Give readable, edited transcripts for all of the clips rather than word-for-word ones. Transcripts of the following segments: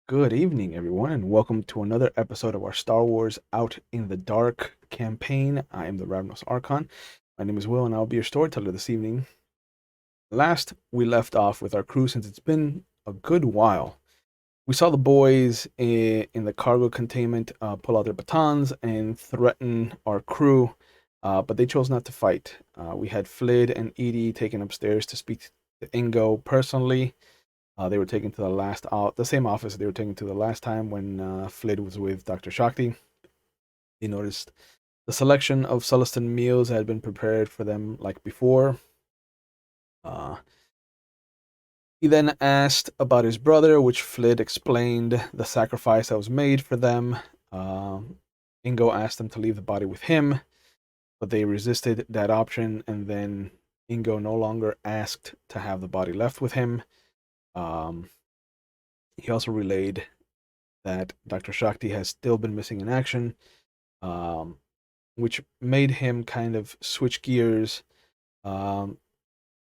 Good evening, everyone, and welcome to another episode of our Star Wars Out in the Dark campaign. I am the Ravenous Archon. My name is Will, and I'll be your storyteller this evening. Last, we left off with our crew since it's been a good while. We saw the boys in the cargo containment pull out their batons and threaten our crew, but they chose not to fight. We had Flid and Eedee taken upstairs to speak to Ingo personally. They were taken to the same office they were taken to the last time when Flid was with Dr. Shakti. He noticed the selection of Celestin meals had been prepared for them like before. Uh, he then asked about his brother, which Flid explained the sacrifice that was made for them. Ingo asked them to leave the body with him, but they resisted that option, and then Ingo no longer asked to have the body left with him. Um, he also relayed that Dr. Shakti has still been missing in action, um, which made him kind of switch gears.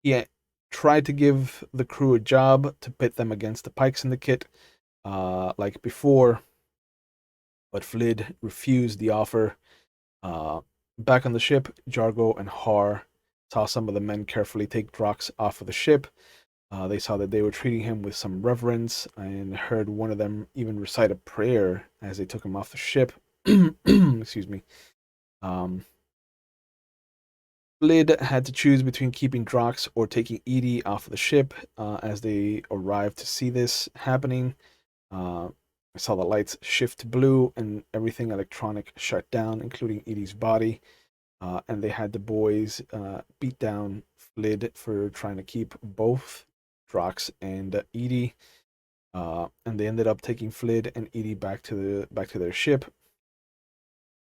He tried to give the crew a job to pit them against the Pike Syndicate, like before, but Flid refused the offer. Uh, Back on the ship, Jargo and Har saw some of the men carefully take Drox off of the ship. They saw that they were treating him with some reverence and heard one of them even recite a prayer as they took him off the ship. Excuse me. Um, Lid had to choose between keeping Drox or taking Eedee off of the ship. As they arrived to see this happening, I saw the lights shift to blue and everything electronic shut down, including Eedee's body. And they had the boys beat down Flid for trying to keep both Drox and Eedee. And they ended up taking Flid and Eedee back to their ship.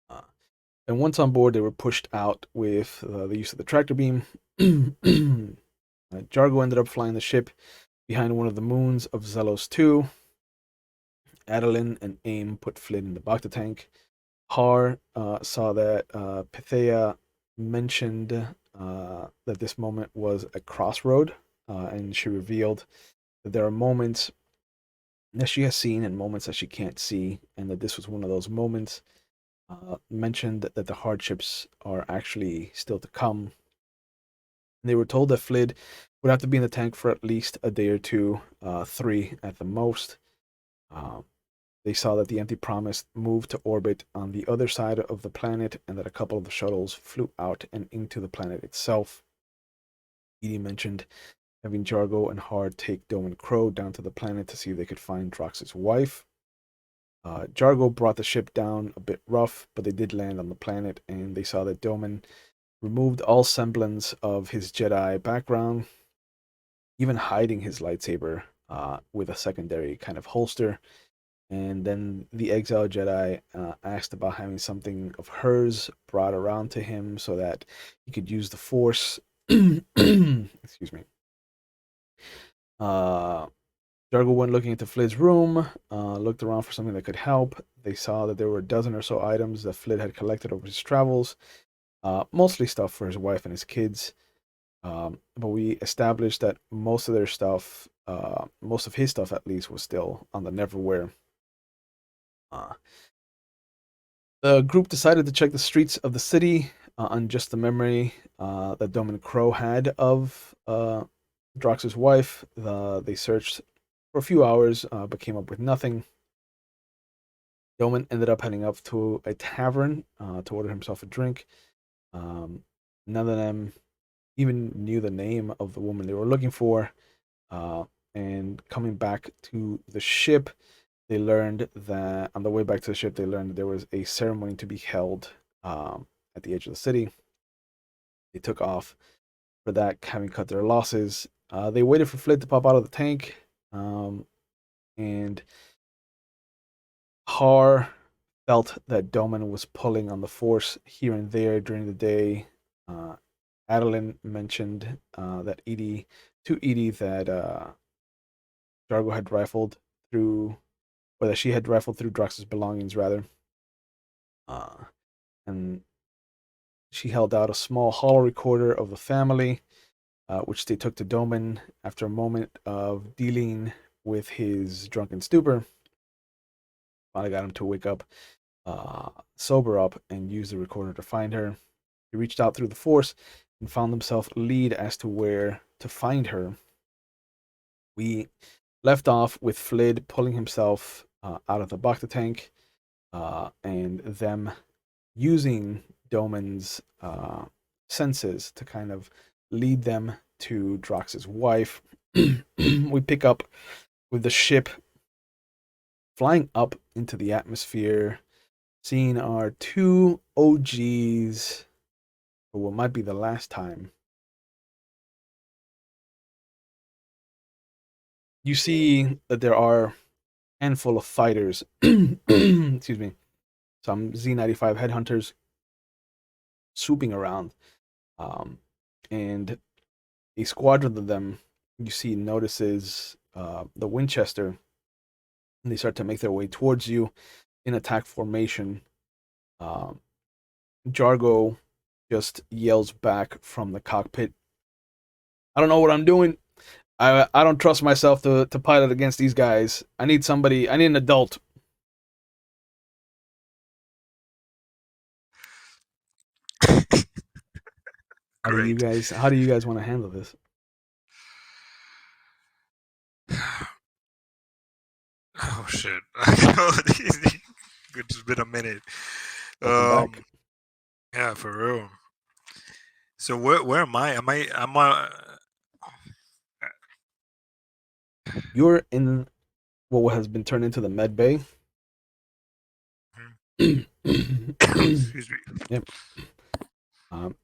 Uh, and once on board, they were pushed out with the use of the tractor beam. Jargo ended up flying the ship behind one of the moons of Zelos II. Adeline and Aim put Flynn in the Bacta tank. Har saw that Pythia mentioned that this moment was a crossroad, and she revealed that there are moments that she has seen and moments that she can't see, and that this was one of those moments. Mentioned that the hardships are actually still to come. And they were told that Flid would have to be in the tank for at least a day or two, three at the most. Uh, they saw that the Empty Promise moved to orbit on the other side of the planet and that a couple of the shuttles flew out and into the planet itself. Edie mentioned having Jargo and Hard take Dome and Crow down to the planet to see if they could find Drox's wife. Jargo brought the ship down a bit rough, but they did land on the planet, and they saw that Doman removed all semblance of his Jedi background, even hiding his lightsaber with a secondary kind of holster. And then the exiled Jedi asked about having something of hers brought around to him so that he could use the Force. Excuse me. Uh, Jargo went looking into Flid's room, looked around for something that could help. They saw that there were a dozen or so items that Flid had collected over his travels, mostly stuff for his wife and his kids. But we established that most of their stuff, most of his stuff at least, was still on the Neverwhere. Uh, the group decided to check the streets of the city on just the memory that Domin Crow had of Drox's wife. They searched for a few hours but came up with nothing. Domin ended up heading up to a tavern to order himself a drink. Um, None of them even knew the name of the woman they were looking for. Uh, and coming back to the ship, they learned that on the way back to the ship, they learned that there was a ceremony to be held at the edge of the city. They took off for that, having cut their losses. They waited for Flint to pop out of the tank, and Har felt that Doman was pulling on the force here and there during the day. Adeline mentioned that Eedee to Eedee that Jargo had rifled through, or that she had rifled through Drox's belongings rather. Uh, and she held out a small holo recorder of the family, which they took to Doman after a moment of dealing with his drunken stupor. Finally got him to wake up, sober up, and use the recorder to find her. He reached out through the force and found himself lead as to where to find her. We left off with Flid pulling himself out of the Bacta tank, and them using Doman's senses to kind of lead them to Drox's wife. We pick up with the ship flying up into the atmosphere, seeing our two OGs for what might be the last time. You see that there are a handful of fighters, excuse me, some Z95 headhunters swooping around, and a squadron of them you see notices the Winchester, and they start to make their way towards you in attack formation. Um, Jargo just yells back from the cockpit, "I don't know what I'm doing. I don't trust myself to pilot against these guys. I need somebody. I need an adult." Great. How do you guys want to handle this? Oh shit. It's been a minute. Welcome back. Yeah, for real. So where am I? I'm You're in what has been turned into the med bay. excuse me. Yep. Um,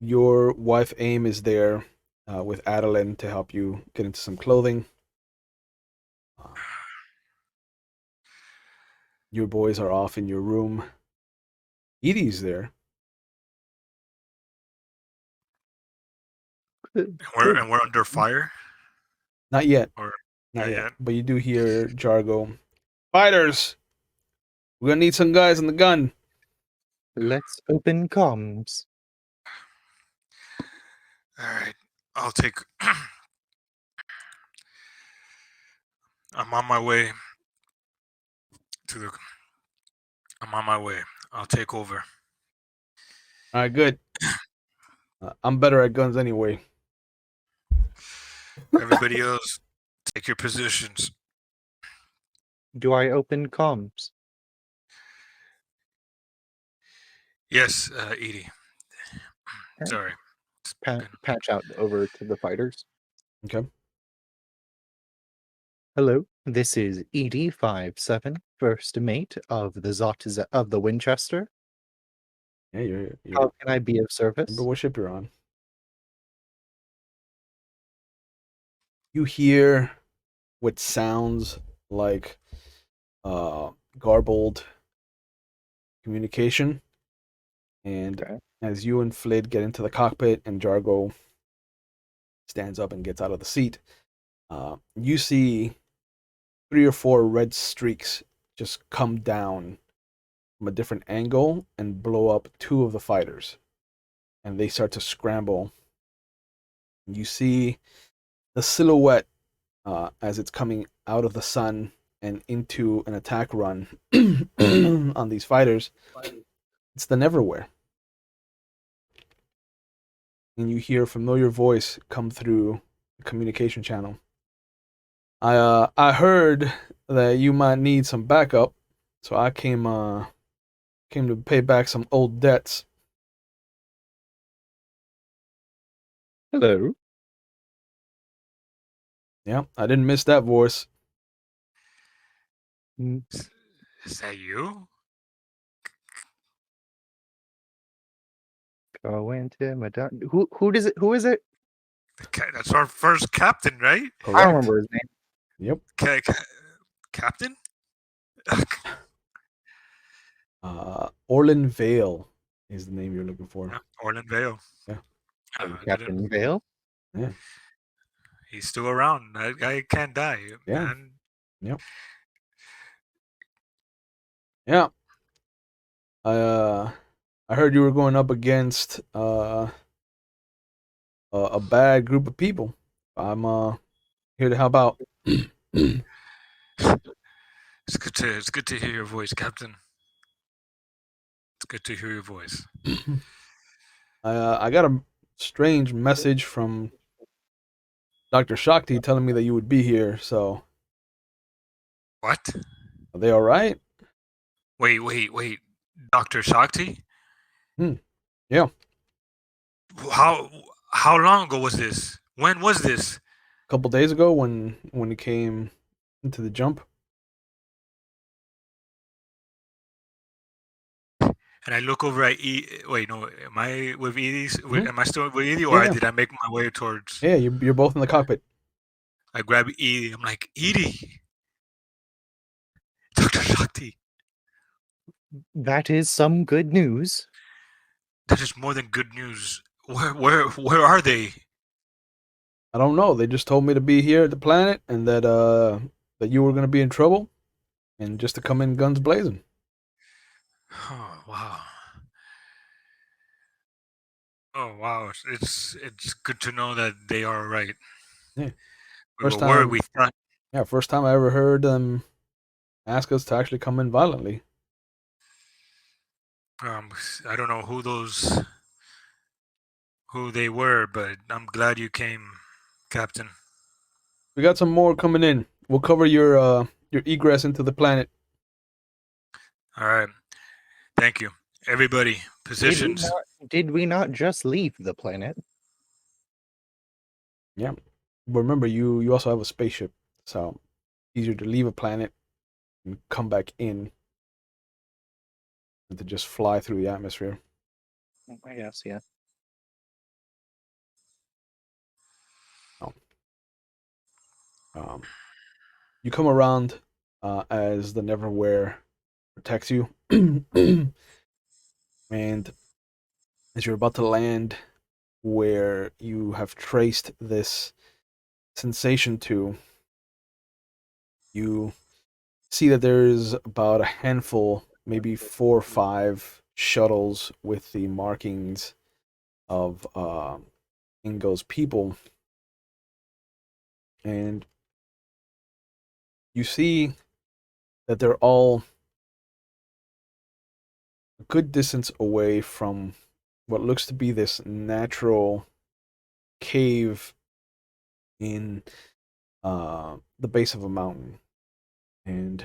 your wife Aim is there with Adeline to help you get into some clothing. Uh, your boys are off in your room. Eedee's there. And we're under fire? Not yet. Or Not not yet. yet? But you do hear Jargo. Fighters! We're gonna need some guys on the gun. Let's open comms. Alright. I'll take I'm on my way to the I'm on my way. I'll take over. Alright, good. I'm better at guns anyway. Everybody else, take your positions. Do I open comms? Yes, Edie. Okay. Sorry. Patch out over to the fighters. Okay. Hello, this is Eedee 57, first mate of the Winchester. Yeah, you're How can I be of service? remember what ship you're on. You hear what sounds like garbled communication, and Okay. as you and Flid get into the cockpit and Jargo stands up and gets out of the seat, you see 3 or 4 red streaks just come down from a different angle and blow up 2 of the fighters, and they start to scramble. You see the silhouette as it's coming out of the sun and into an attack run on these fighters. It's the Neverwhere. And you hear a familiar voice come through the communication channel. I heard that you might need some backup, so I came to pay back some old debts. Hello. Yeah, I didn't miss that voice. Is that you? Go into my who does it? Who is it? That's our first captain, right? Correct. I don't remember his name. Yep. Captain? Orlin Vale is the name you're looking for. Yeah, Orland Vale. Yeah. Captain Vale. Yeah. He's still around. That guy can't die. Yeah. Man. Yep. Yeah. I heard you were going up against a bad group of people. I'm here to help out. It's good good to hear your voice, Captain. It's good to hear your voice. I got a strange message from Dr. Shakti telling me that you would be here. So What? are they all right? Wait. Dr. Shakti? Hmm. Yeah, How how long ago was this? When was this? a couple days ago when he came into the jump. And I look over at Wait, no, am I with Mhm. Am I still with Eedee, or Yeah, did I make my way towards? yeah. You're both in the cockpit. I grab Eedee. I'm like, Eedee, Dr. Shakti. That is some good news. That is more than good news. Where are they? I don't know. They just told me to be here at the planet and that you were gonna be in trouble and just to come in guns blazing. Oh wow. Oh wow. It's good to know that they are right. Yeah. We were First worried. time. We thought. Yeah, first time I ever heard them ask us to actually come in violently. Um, I don't know who they were, but I'm glad you came, Captain. We got some more coming in. We'll cover your egress into the planet. All right. Thank you, everybody. Did we Positions. not did we not just leave the planet? Yeah. But remember, you also have a spaceship, so easier to leave a planet and come back in than to just fly through the atmosphere. I guess, yeah. Oh. Um, you come around as the Neverwhere protects you, and as you're about to land where you have traced this sensation to, you see that there's about a handful, maybe 4 or 5 shuttles with the markings of Ingo's people, and you see that they're all a good distance away from what looks to be this natural cave in the base of a mountain. And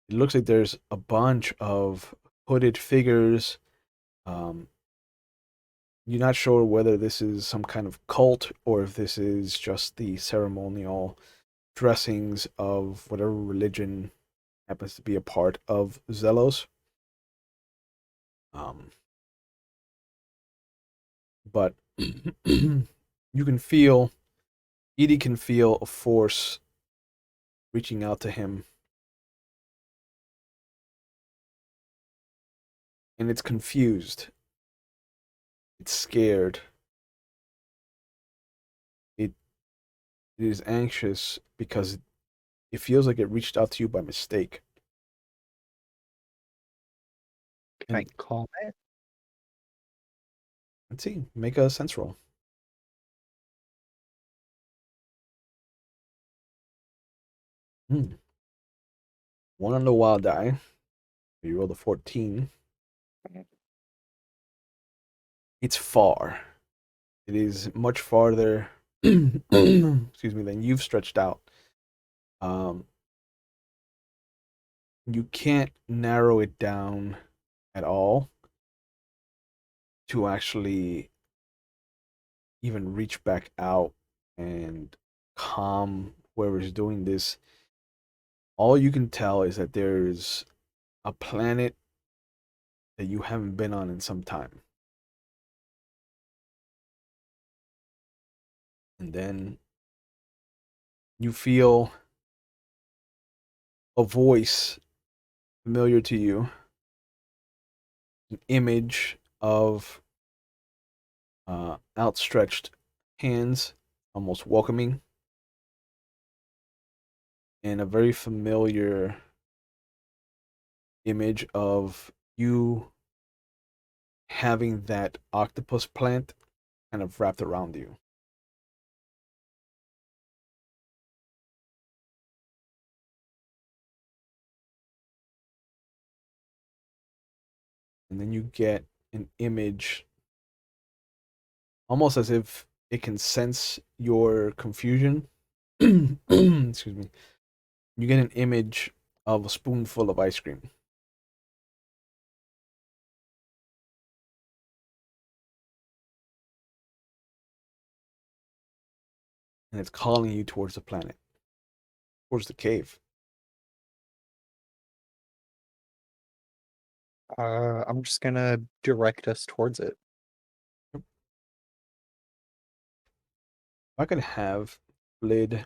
it looks like there's a bunch of hooded figures. Um, you're not sure whether this is some kind of cult or if this is just the ceremonial dressings of whatever religion happens to be a part of Zelos. Um, but you can feel, Eedee can feel a force reaching out to him, and it's confused, it's scared, it, it is anxious because it feels like it reached out to you by mistake. Can I And calm it? let's see, make a sense roll. Hmm. One on the wild die. You rolled a 14. It's far. It is much farther, excuse me, than you've stretched out. Um, you can't narrow it down at all to actually even reach back out and calm whoever's doing this. All you can tell is that there's a planet that you haven't been on in some time. And then you feel a voice familiar to you, an image of outstretched hands, almost welcoming, and a very familiar image of you having that octopus plant kind of wrapped around you. and then you get an image, almost as if it can sense your confusion. Excuse me. You get an image of a spoonful of ice cream. And it's calling you towards the planet, towards the cave. I'm just gonna direct us towards it. If I could have Flid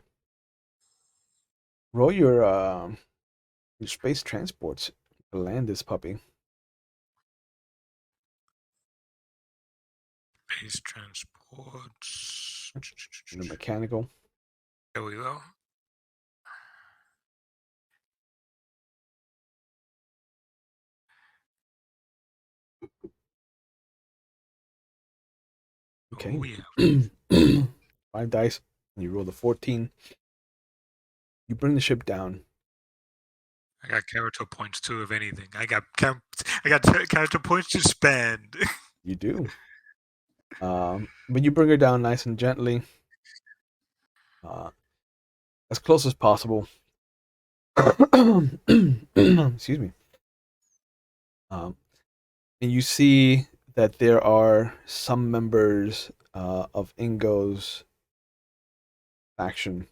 roll your space transports to land this puppy. Base transports. The mechanical. There we go. Okay. Oh yeah. 5 dice. And you roll the 14. You bring the ship down. I got character points too, if anything. I got character points to spend. You do. But you bring her down nice and gently, uh, as close as possible. Excuse me. And you see that there are some members of Ingo's faction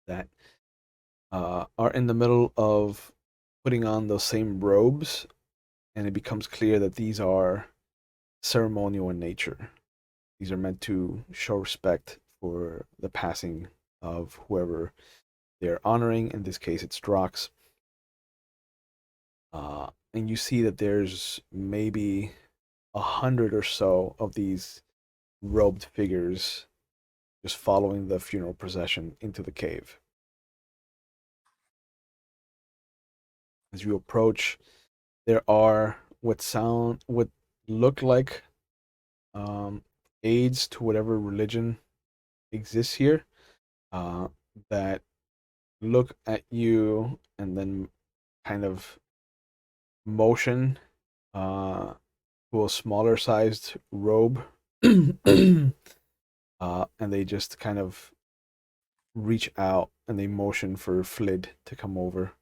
that are in the middle of putting on those same robes, and it becomes clear that these are ceremonial in nature. These are meant to show respect for the passing of whoever they're honoring. In this case, it's Drox. And you see that there's maybe 100 or so of these robed figures just following the funeral procession into the cave. As you approach, there are what look like um, aids to whatever religion exists here, uh, that look at you and then kind of motion to a smaller sized robe. And they just kind of reach out and they motion for Flid to come over.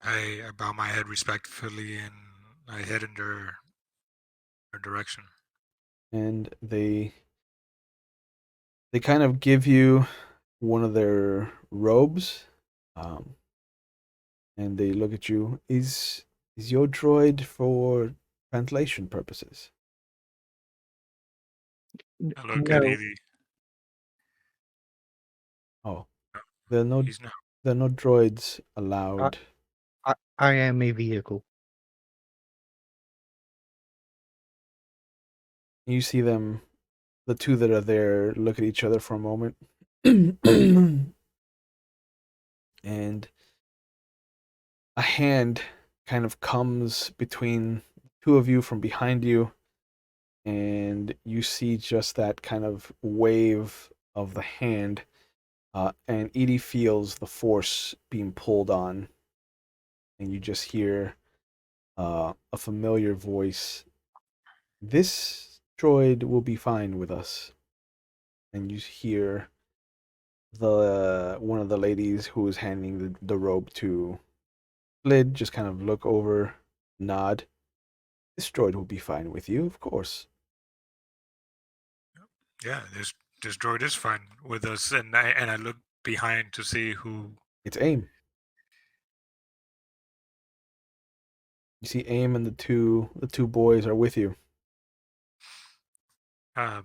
I bow my head respectfully and I head in their direction. And they kind of give you one of their robes, um, and they look at you. Is your droid for translation purposes? I look at No, Eedee. Oh, No, there are no he's not. there are no droids I, allowed. I am a vehicle. You see them, the two that are there, look at each other for a moment, and a hand kind of comes between two of you from behind you, and you see just that kind of wave of the hand, and Eedee feels the force being pulled on, and you just hear a familiar voice. This droid will be fine with us. And you hear the one of the ladies who is handing the robe to Flid just kind of look over, nod. This droid will be fine with you, of course. Yeah, this droid is fine with us, and I look behind to see who. It's Aim. You see Aim and the two boys are with you.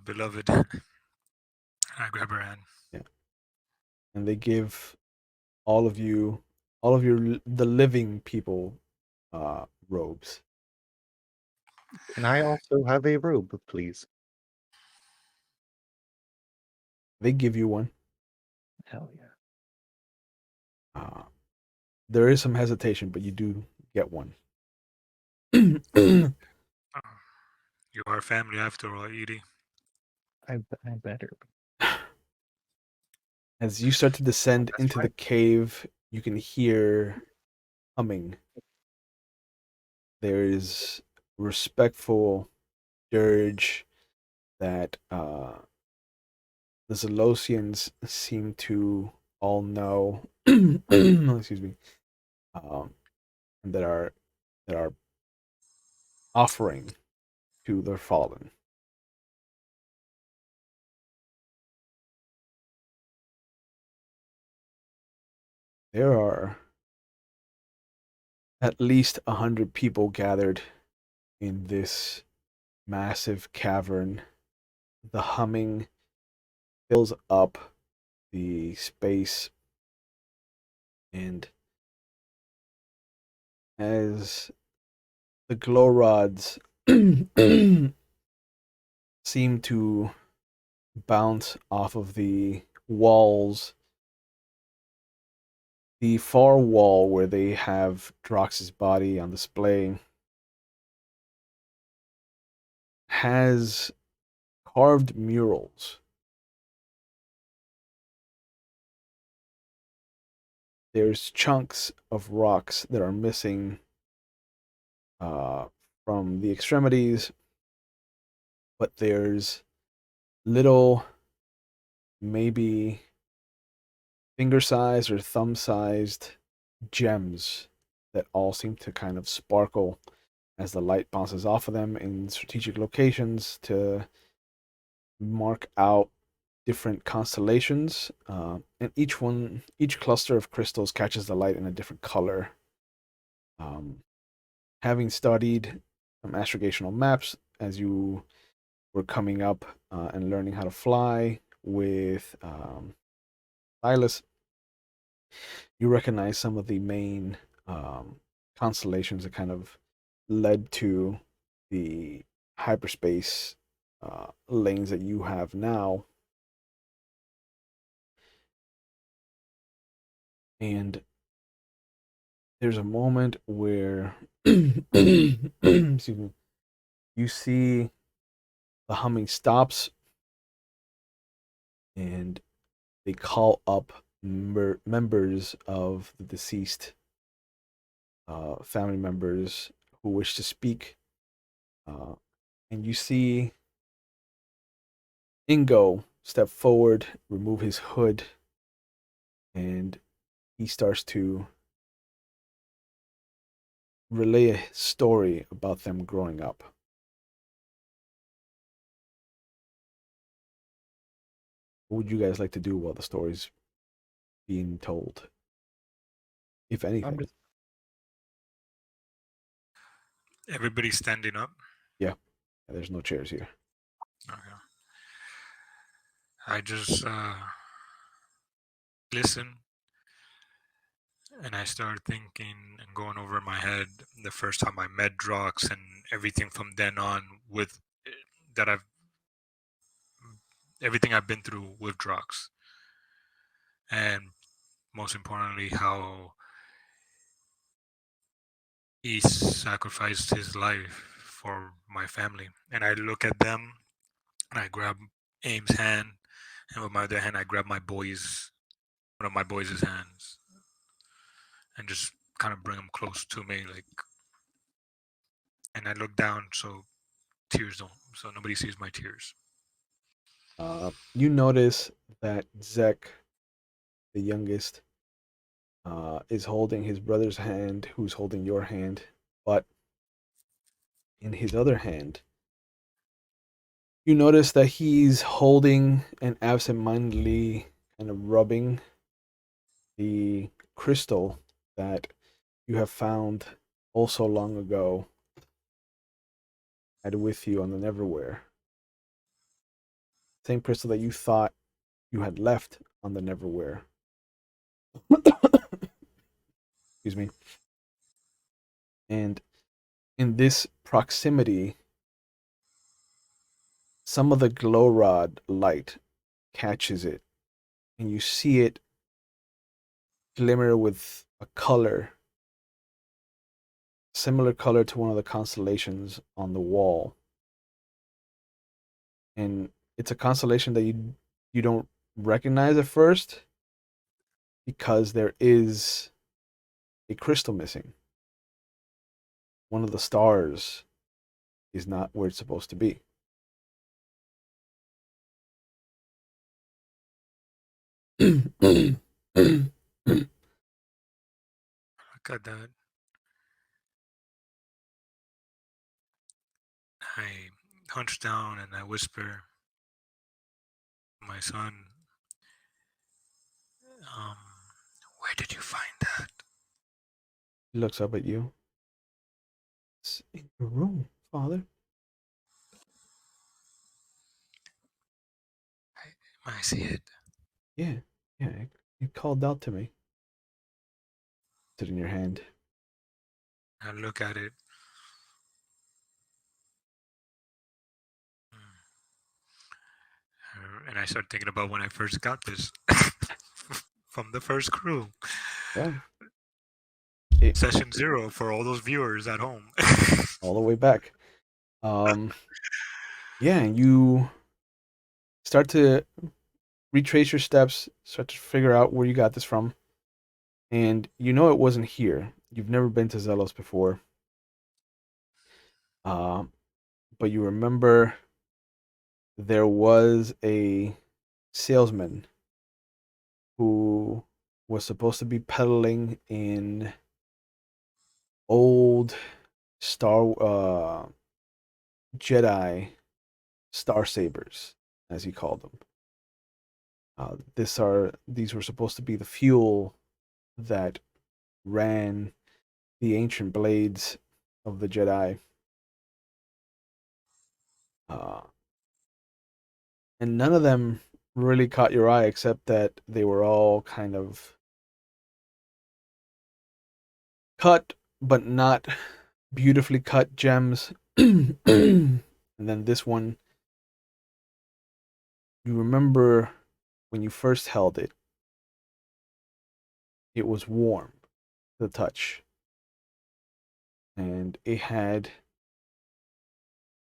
Beloved. I grab her hand. Yeah. And they give all of you, all of your the living people, robes. Can I also have a robe, please? They give you one. Hell yeah. Uh, there is some hesitation, but you do get one. Uh, you are family after all, Eedee. I better. As you start to descend into the cave, you can hear humming. There is respectful dirge that the Zelosians seem to all know. Excuse me. Um, that are offering to their fallen. There are at least 100 people gathered in this massive cavern. The humming fills up the space, and as the glow rods seem to bounce off of the walls, the far wall where they have Drox's body on display has carved murals. There's chunks of rocks that are missing uh, from the extremities, but there's little, maybe finger sized or thumb sized gems that all seem to kind of sparkle as the light bounces off of them in strategic locations to mark out different constellations. And each cluster of crystals catches the light in a different color. Um, Having studied some astrogational maps as you were coming up and learning how to fly with Silas, you recognize some of the main um, constellations that kind of led to the hyperspace lanes that you have now. And there's a moment where excuse me, you see the humming stops and they call up members of the deceased family members who wish to speak. Uh, and you see Ingo step forward, remove his hood, and he starts to relay a story about them growing up. What would you guys like to do while the story's being told, if anything? Everybody's standing up. Yeah, there's no chairs here. Okay. I just listen, and I started thinking and going over in my head the first time I met Drox and everything from then on with that everything I've been through with Drox, and most importantly how he sacrificed his life for my family. And I look at them and I grab Aim's hand, and with my other hand I grab one of my boys' hands, and just kind of bring him close to me, like. And I look down so nobody sees my tears. You notice that Zek, the youngest, is holding his brother's hand, who's holding your hand, but in his other hand, you notice that he's holding and absentmindedly kind of rubbing the crystal that you have found also long ago had with you on the Neverwhere. Same crystal that you thought you had left on the Neverwhere. Excuse me. And in this proximity, some of the glow rod light catches it, and you see it glimmer with a color similar color to one of the constellations on the wall. And it's a constellation that you don't recognize at first, because there is a crystal missing. One of the stars is not where it's supposed to be. Look at that. I hunch down and I whisper to my son, um, where did you find that? He looks up at you. It's in your room, Father. I see it. Yeah, yeah. It called out to me. Put it in your hand. I look at it. And I start thinking about when I first got this from the first crew. Yeah. It, Session 0 for all those viewers at home. all the way back. Um, yeah, you start to retrace your steps, start to figure out where you got this from, and you know it wasn't here. You've never been to Zelos before, um, but you remember there was a salesman who was supposed to be peddling in old Star Jedi Star Sabers, as he called them. These were supposed to be the fuel that ran the ancient blades of the Jedi. Uh, and none of them really caught your eye except that they were all kind of cut, but not beautifully cut gems. And then this one, you remember when you first held it, it was warm to the touch. And it had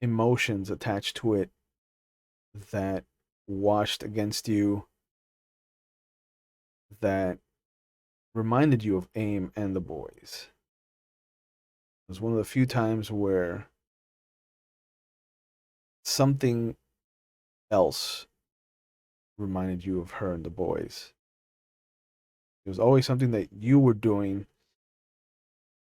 emotions attached to it that washed against you that reminded you of AIM and the boys. It was one of the few times where something else reminded you of her and the boys. It was always something that you were doing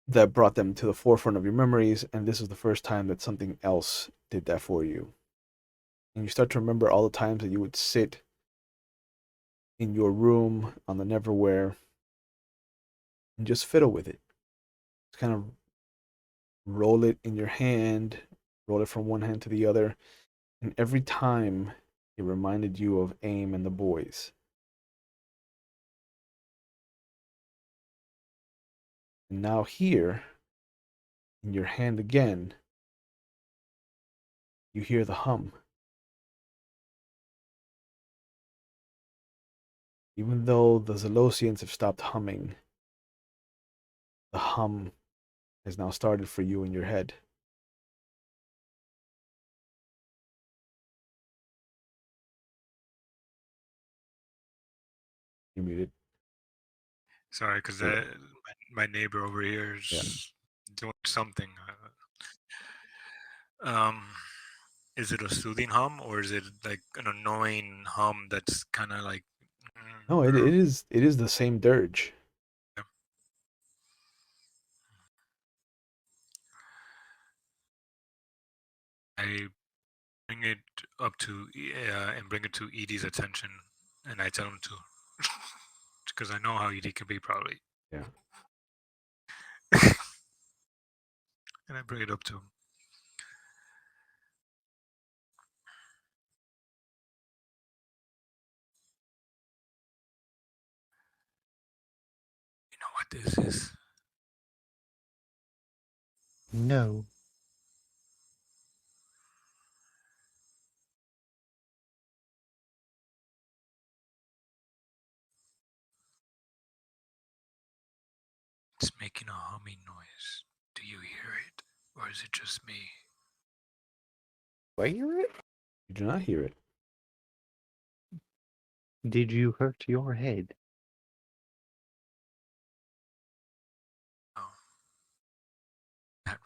that brought them to the forefront of your memories, and this is the first time that something else did that for you. And you start to remember all the times that you would sit in your room on the Neverwhere and just fiddle with it. Just kind of roll it in your hand, roll it from one hand to the other, and every time it reminded you of AIM and the boys. And now here, in your hand again, you hear the hum. Even though the Zelosians have stopped humming, the hum has now started for you in your head. You're muted. Sorry, because Yeah. my neighbor over here Yeah. is doing something. Um, is it a soothing hum or is it like an annoying hum that's kind of like? No, it, Or, it is it is the same dirge. I bring it up to and bring it to Eedee's attention, and I tell him to, because I know how Eedee can be probably, Yeah. and I bring it up to him. You know what this is? No. It's making a humming noise. Do you hear it, or is it just me? Do I hear it? You do not hear it. Did you hurt your head?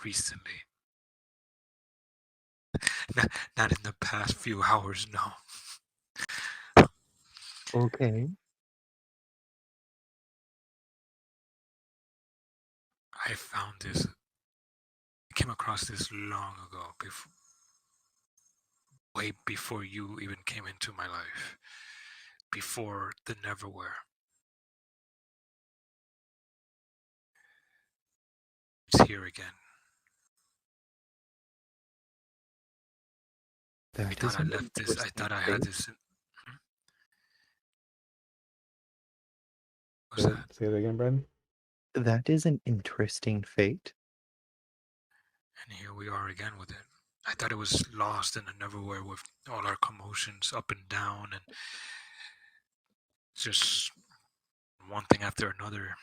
recently. Not in the past few hours, no. Okay. I found this. I came across this long ago, way before you even came into my life, before the Neverwhere. It's here again. I That thought is I an left this. I interesting thought I had fate. this. What's that? Say that again, Brandon. That is an interesting fate. And here we are again with it. I thought it was lost in the Neverwhere with all our commotions up and down and just one thing after another.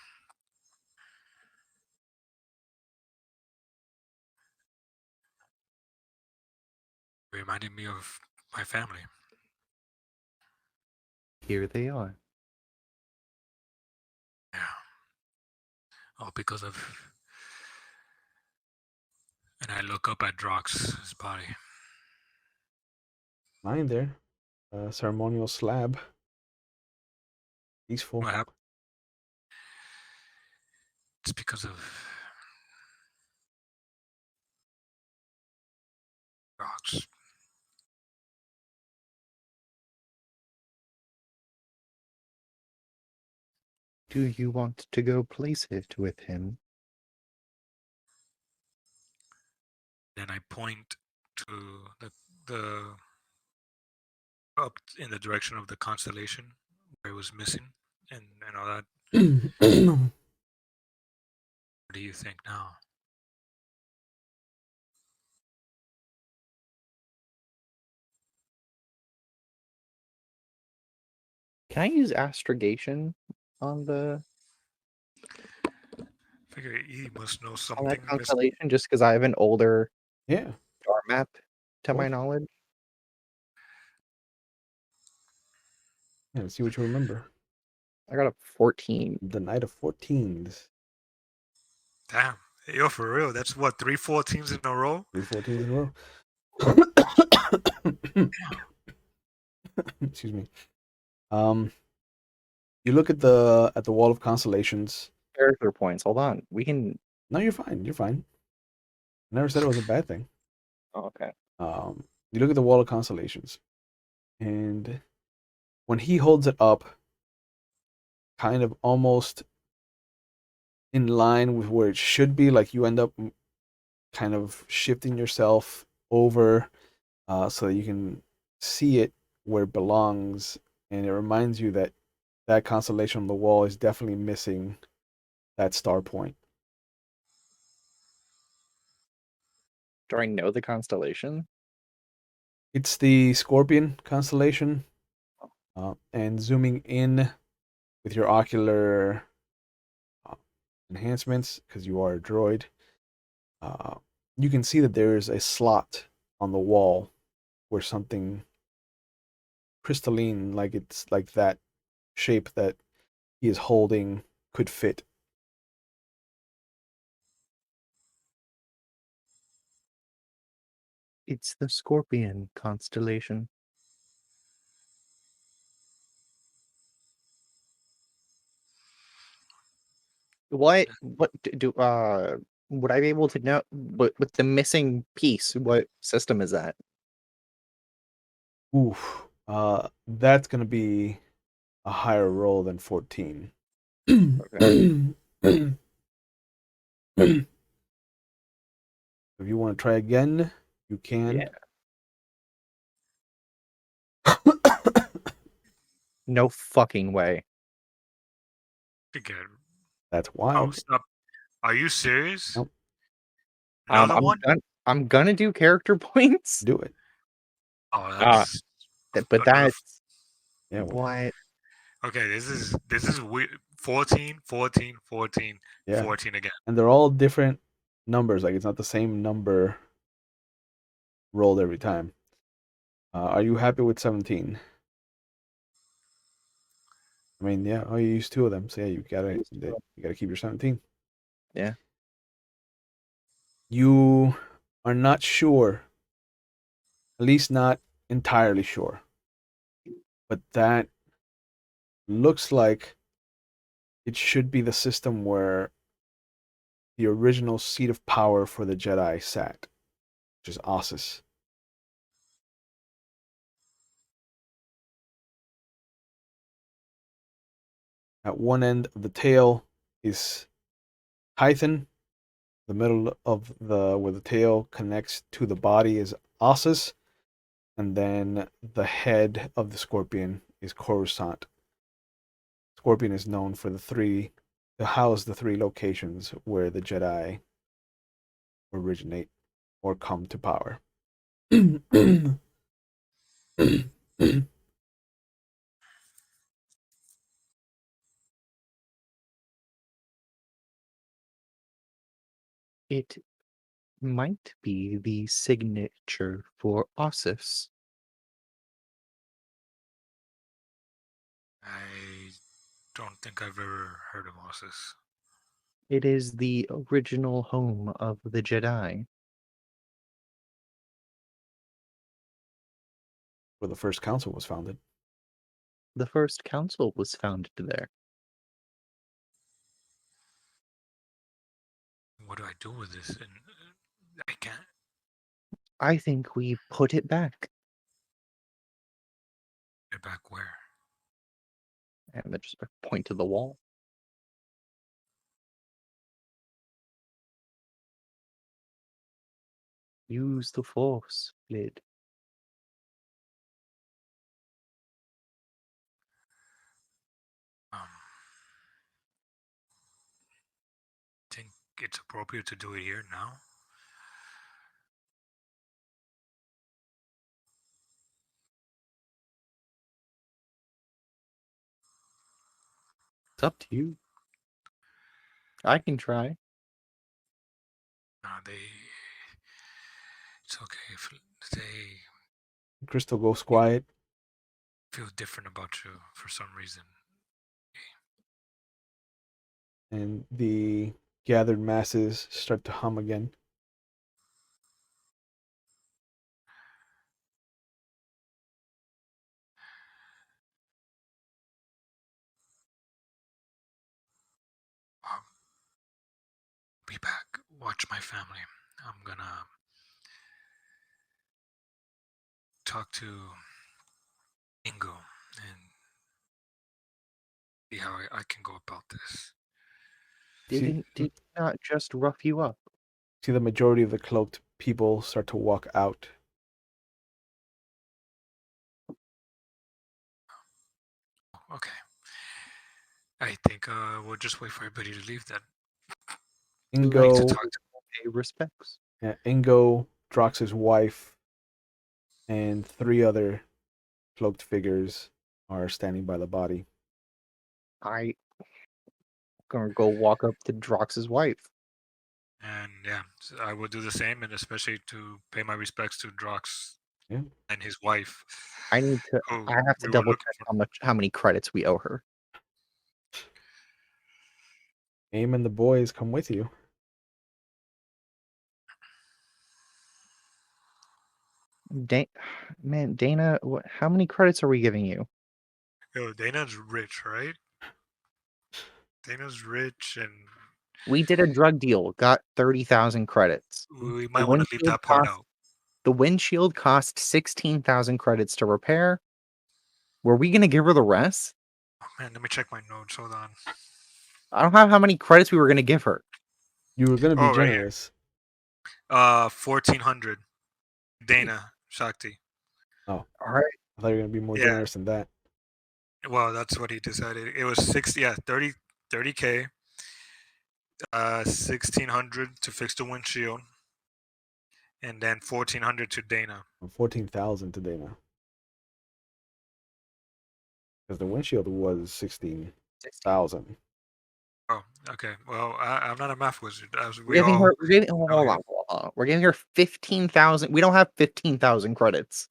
Reminded me of my family. Here they are. Yeah. All because of. And I look up at Drox's body. Lying there. Ceremonial slab. Peaceful. What happened? It's because of Drox. Do you want to go place it with him? Then I point to the up in the direction of the constellation where it was missing and all that. What do you think now? Can I use astrogation on Figure he must know that something missing. constellation just because I have an older Yeah. star map to my Cool. knowledge? Yeah, let's see what you remember. I got a 14. The Night of 14s. Damn. Yo, for real, that's what, 3 14s in a row? 3 14s in a row. Excuse me. You look at the wall of constellations. Character points. Hold on. We can. No, you're fine. You're fine. I never said it was a bad thing. Oh, okay. You look at the wall of constellations, and when he holds it up, kind of almost in line with where it should be, like you end up kind of shifting yourself over so that you can see it where it belongs, and it reminds you that that constellation on the wall is definitely missing that star point. Do I know the constellation? It's the Scorpion constellation, and zooming in with your ocular uh, enhancements, because you are a droid, uh, you can see that there is a slot on the wall where something crystalline, like it's like that shape that he is holding, could fit. It's the Scorpion constellation. What would I be able to know with the missing piece, what system is that? Oof. That's gonna be a higher roll than 14. Okay. If you want to try again, you can. Yeah. No fucking way. Again. That's Oh, wild. stop. Are you serious? Nope. Another one? I'm gonna do character points. Do it. Oh, that's But another. that's Yeah. Well, what Okay, this is weird. 14, 14, 14, yeah. 14 again. And they're all different numbers. Like it's not the same number rolled every time. Are you happy with 17? I mean, yeah. Oh, you used two of them, so yeah, you gotta keep your 17. Yeah. You are not sure, at least not entirely sure, but that looks like it should be the system where the original seat of power for the Jedi sat, which is Ossus. At one end of the tail is Hythan. The middle of the where the tail connects to the body is Ossus, and then the head of the scorpion is Coruscant. Scorpion is known for to house the three locations where the Jedi originate or come to power. It might be the signature for Ossus. I don't think I've ever heard of Ossus. It is the original home of the Jedi. Where the first council was founded. The first council was founded there. What do I do with this? And I can't. I think we put it back. Get back where? And then just point to the wall. Use the force, Flid. Think it's appropriate to do it here now? It's up to you. I can try. It's okay if they Crystal goes quiet. feel different about you for some reason. And the gathered masses start to hum again. Be back. Watch my family. I'm gonna talk to Ingo and see how I can go about this. Did he not just rough you up? See the majority of the cloaked people start to walk out. Okay. I think we'll just wait for everybody to leave then. Like to Ingo, talk to pay respects. Ingo, Drox's wife, and three other cloaked figures are standing by the body. I gonna go walk up to Drox's wife. And yeah, so I will do the same, and especially to pay my respects to Drox and his wife. I need to. who I have to we were double looking check for. how many credits we owe her. Aim and the boys come with you. Man, Dana, how many credits are we giving you? Yo, Dana's rich, right? Dana's rich, and We did a drug deal, got 30,000 credits. we might want to leave that part out. The windshield cost 16,000 credits to repair. Were we gonna give her the rest? Oh, man, let me check my notes. Hold on. I don't have how many credits we were gonna give her. You were gonna be Right here. generous. 1,400. Dana Shakti. Oh, all right. I thought you were gonna be more generous than that. Well, that's what he decided. It was 30K. 1,600 to fix the windshield, and then 1,400 to Dana. 14,000 to Dana. Because the windshield was 16,000. Oh, okay. Well, I'm not a math wizard. As we Hold all. on. We're giving her 15,000. We don't have 15,000 credits.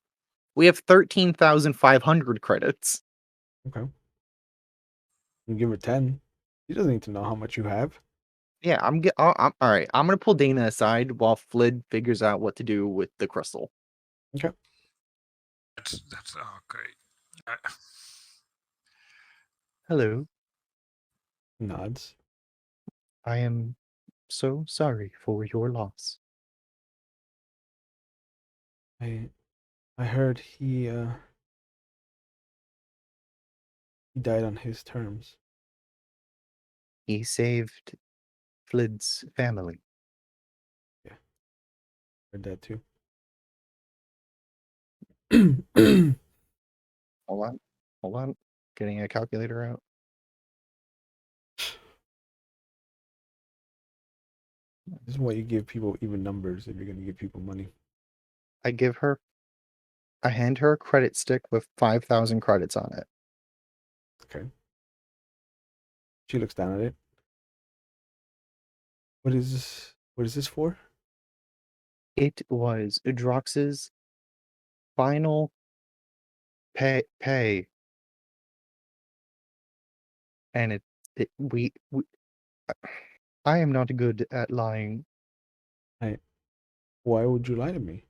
We have 13,500 credits. Okay. You give her 10. She doesn't need to know how much you have. Yeah, I'm all right. I'm gonna pull Dana aside while Flid figures out what to do with the crystal. Okay. That's great. I, Hello, Nods. I am so sorry for your loss. I heard he died on his terms. He saved Flid's family. Yeah, heard that too. Hold on, hold on. Getting a calculator out. This is why you give people even numbers if you're gonna give people money. I hand her a credit stick with 5,000 credits on it. Okay. She looks down at it. What is this? What is this for? It was Drox's final pay, and we I am not good at lying. Why would you lie to me?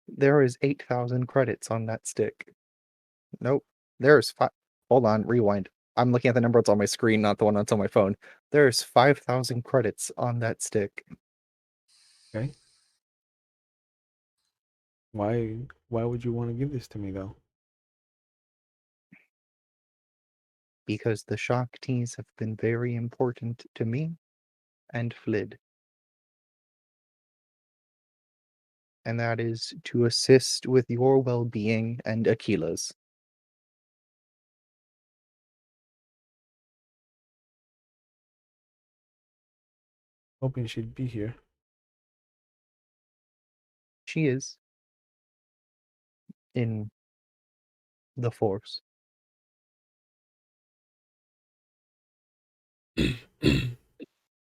There is 8,000 credits on that stick. Nope. There's five. Hold on, rewind. I'm looking at the number that's on my screen, not the one that's on my phone. There's 5,000 credits on that stick. Okay. Why would you want to give this to me though? Because the shock teas have been very important to me and Flid. And that is to assist with your well-being and Akila's. Hoping she'd be here. She is in the Force.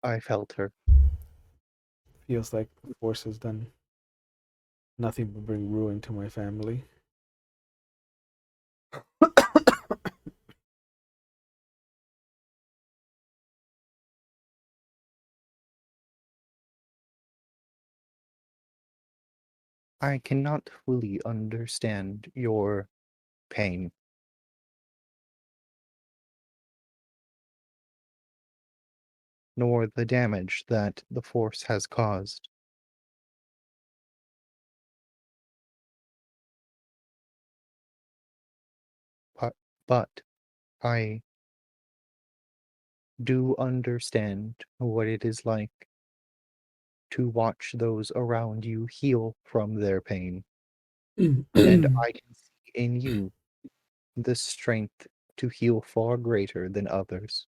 I felt her. Feels like the force has done nothing but bring ruin to my family. I cannot fully understand your pain. Nor the damage that the Force has caused. But I do understand what it is like to watch those around you heal from their pain. And I can see in you the strength to heal far greater than others.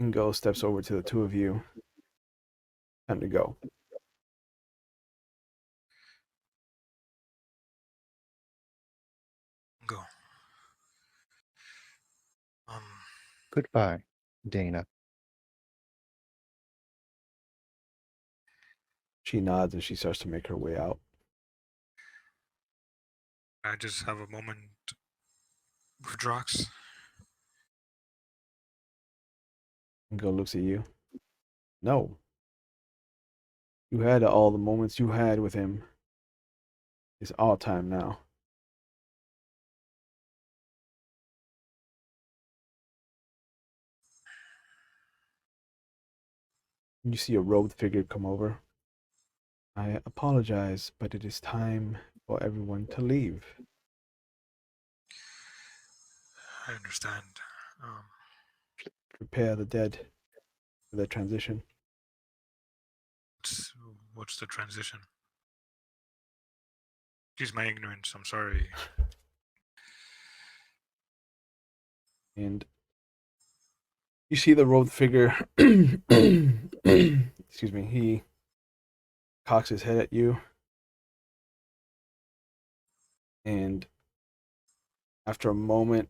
Ingo steps over to the two of you. Time to go. go. Um, Goodbye, Dana. She nods and she starts to make her way out. I just have a moment with Drox. Ingo looks at you. No. You had all the moments you had with him. It's all time now. You see a robed figure come over. I apologize, but it is time for everyone to leave. I understand. Um, Prepare the dead for their transition. what's, what's the transition? Excuse my ignorance. I'm sorry. And you see the robed figure. Excuse me. He cocks his head at you. And after a moment,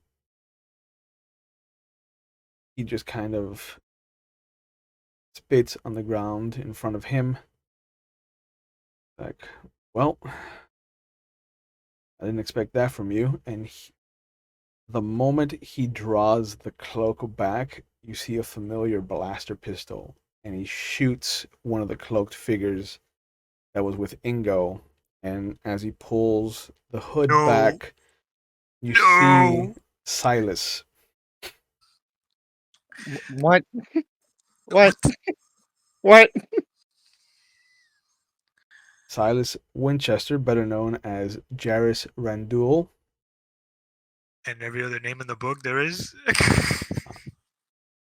he just kind of spits on the ground in front of him. Like, well, I didn't expect that from you. And The moment he draws the cloak back, you see a familiar blaster pistol, and he shoots one of the cloaked figures that was with Ingo. And as he pulls the hood No, back, you see no. Silas. What? What? What? What? Silas Winchester, better known as Jairus Randul. And every other name in the book there is.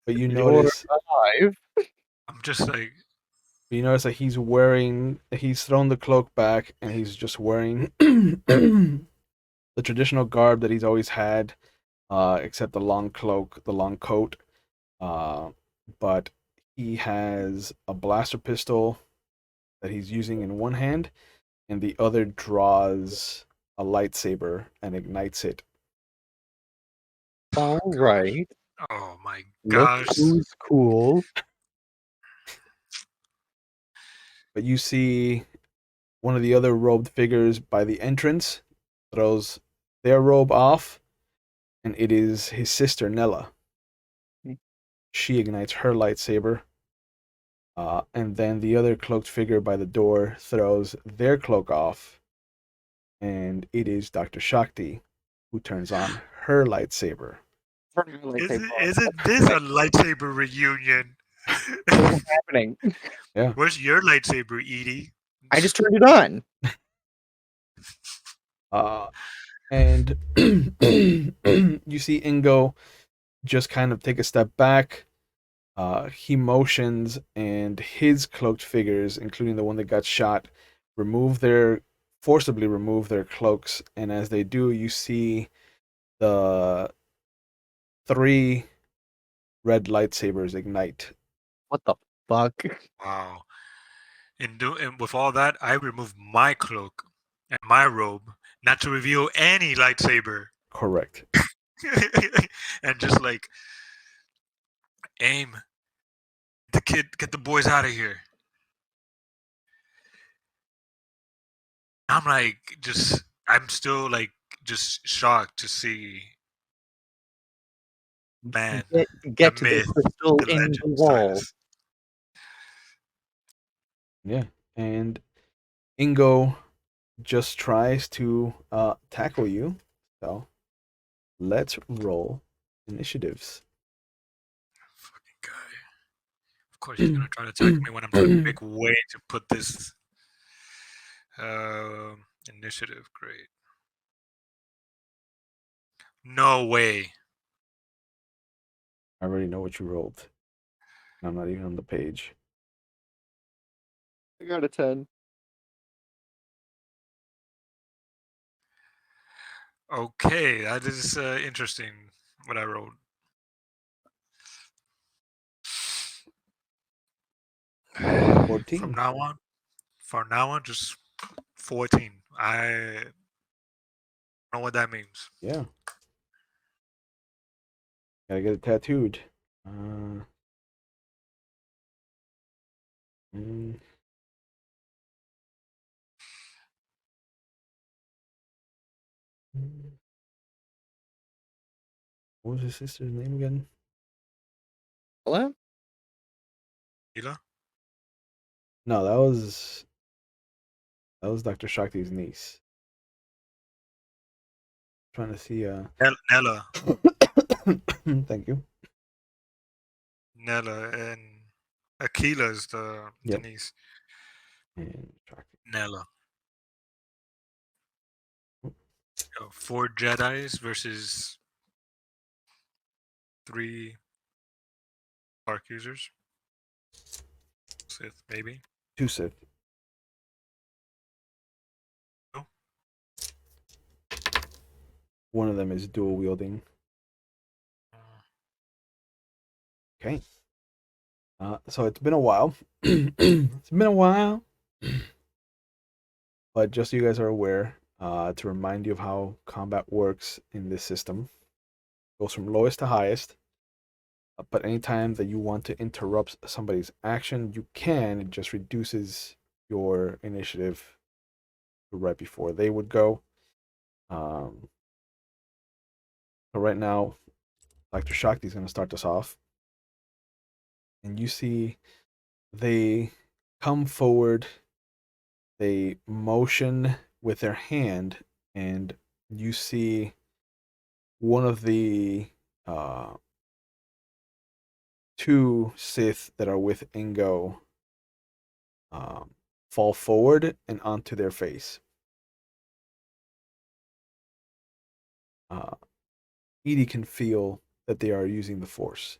But you You're notice alive. I'm just like, that he's thrown the cloak back and he's just wearing the traditional garb that he's always had, except the long cloak, the long coat. Uh, but he has a blaster pistol that he's using in one hand, and the other draws a lightsaber and ignites it. oh All gosh. right. Oh my Look gosh. who's cool. But you see one of the other robed figures by the entrance throws their robe off, and it is his sister Nella. She ignites her lightsaber, and then the other cloaked figure by the door throws their cloak off, and it is Dr. Shakti who turns on her lightsaber. Turn your lightsaber on. Isn't What's this a happening? lightsaber reunion? What is happening? Yeah. Where's your lightsaber, Edie? I just turned it on. Uh, and you see Ingo just kind of take a step back. He motions, and his cloaked figures, including the one that got shot, forcibly remove their cloaks. And as they do, you see the three red lightsabers ignite. What the fuck? Wow. And with all that, I removed my cloak and my robe, not to reveal any lightsaber. Correct. And just like aim get the boys out of here. I'm like I'm still like just shocked to see man, the Get to the myth, crystal the in legend, the wall. Silas. Yeah. And Ingo just tries to tackle you. So let's roll initiatives. Fucking guy. Of course he's gonna try to attack me when I'm trying to make way to put this initiative. Great. No way. I already know what you rolled. I'm not even on the page. I got a 10. Okay, that is interesting what I wrote. 14. From now on, just 14. I don't know what that means. Yeah. Gotta get it tattooed. Uh, mm, mm. What was his sister's name again? Hello? Hila? No, that was Dr. Shakti's niece. Trying to see. Nella. Thank you. Nella and Akila is the Yep. niece. And Shakti. Nella. 4 Jedi's versus 3 Dark users. Sith, maybe. 2 Sith. No? One of them is dual wielding. Okay. So it's been a while. It's been a while. But just so you guys are aware, to remind you of how combat works in this system, it goes from lowest to highest. But anytime that you want to interrupt somebody's action, you can. It just reduces your initiative to right before they would go. Um, So right now, Dr. Shakti is going to start this off. And you see they come forward, they motion with their hand, and you see one of the uh, two Sith that are with Ingo um, fall forward and onto their face. Uh, Eedee can feel that they are using the Force.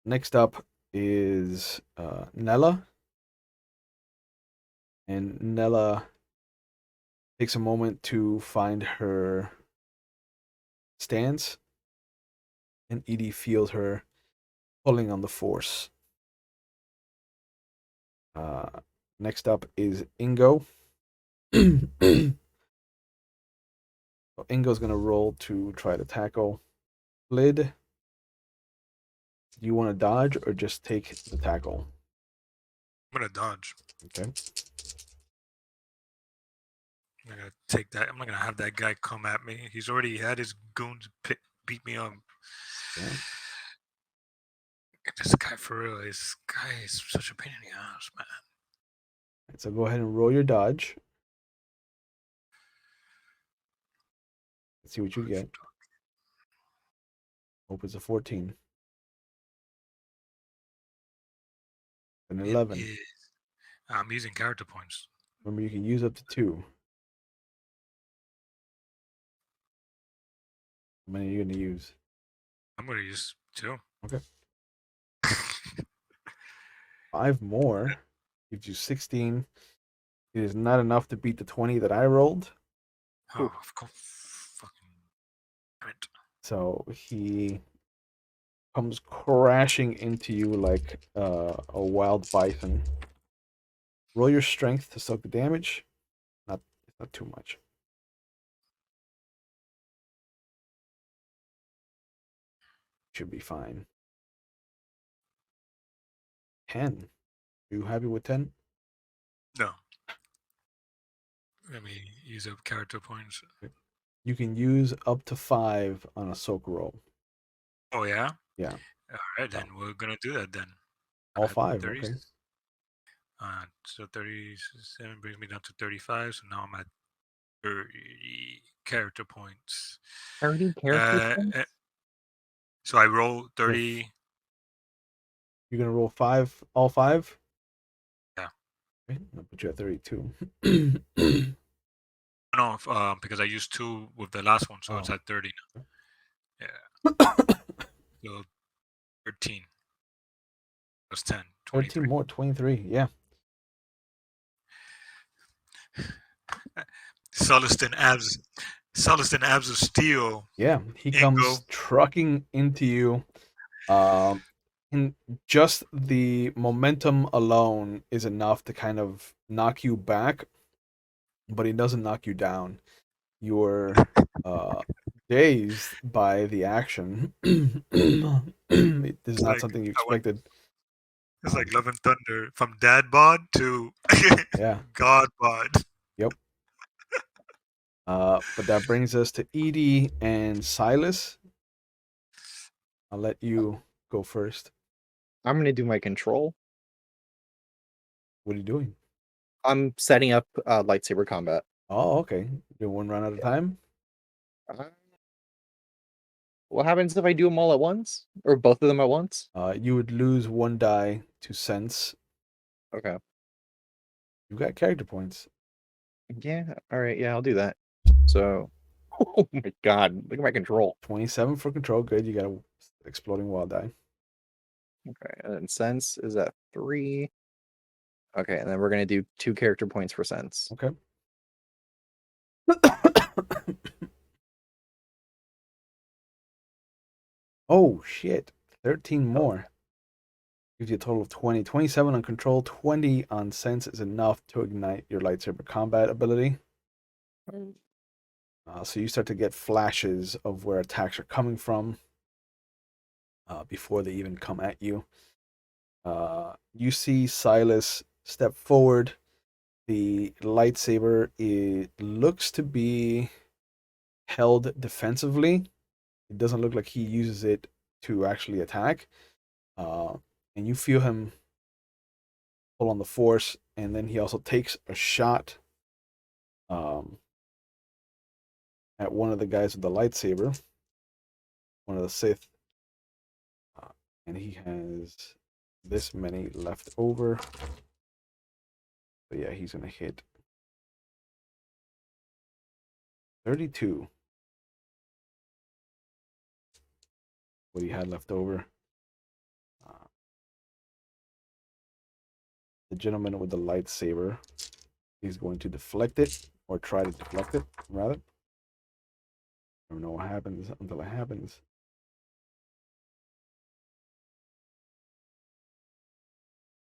Next up is Nella, and Nella takes a moment to find her stance, and Eedee feels her pulling on the Force. Uh, Next up is Ingo. So Ingo's gonna roll to try to tackle Flid. Do you want to dodge or just take the tackle? I'm gonna dodge. Okay. I'm gonna take that. I'm not gonna have that guy come at me. He's already had his goons beat me up. Yeah. This guy for real. This guy is such a pain in the ass, man. Right, so go ahead and roll your dodge. Let's see what you get. Hope it's a 14. An It 11. is. I'm using character points. Remember, you can use up to 2. How many are you going to use? I'm gonna use 2. Okay. 5 more gives you 16. It is not enough to beat the 20 that I rolled. Oh, of course. Fucking damn it. So he comes crashing into you like a wild bison. Roll your strength to soak the damage. Not too much. Should be fine. 10. Are you happy with 10? No. Let me use up character points. You can use up to 5 on a soak roll. Oh yeah. Yeah. All right, then we're gonna do that then. All At 5. 30, Okay. so 37 brings me down to 35. So now I'm at 30 character points. 30 character Uh, points? uh, so I roll 30. You're going to roll 5, all 5? Yeah. Okay. I'll put you at 32. No, because I used 2 with the last one, so it's Oh. at 30 now. Yeah. So 13 plus 10, 13 23. more, 23. Yeah. Celestin abs of steel. Yeah. He Ingo. comes trucking into you. And just the momentum alone is enough to kind of knock you back, but he doesn't knock you down. You're uh, dazed by the action. This is It's not like something you I went. expected. It's like Love and Thunder from Dad Bod to Yeah. God Bod. Yep. But that brings us to Eedee and Silas. I'll let you go first. I'm gonna do my control. What are you doing? I'm setting up lightsaber combat. Oh, okay. Do one round at a time? Uh, what happens if I do them all at once? Or both of them at once? You would lose 1 die to sense. Okay. You got character points. Yeah, alright, yeah, I'll do that. So, oh my god, look at my control. 27 for control. Good. You got a exploding wild die. Okay, and then sense is at 3. Okay, and then we're gonna do 2 character points for sense. Okay. Oh, shit. 13 more. Gives you a total of 20. 27 on control, 20 on sense is enough to ignite your lightsaber combat ability. So you start to get flashes of where attacks are coming from before they even come at you. You see Silas step forward. The lightsaber, it looks to be held defensively. It doesn't look like he uses it to actually attack. Uh, and you feel him pull on the force, and then he also takes a shot um, at one of the guys with the lightsaber, one of the Sith, uh, and he has this many left over. So yeah, he's gonna hit 32. What he had left over. Uh, the gentleman with the lightsaber is going to deflect it, or try to deflect it, rather. I don't know what happens until it happens.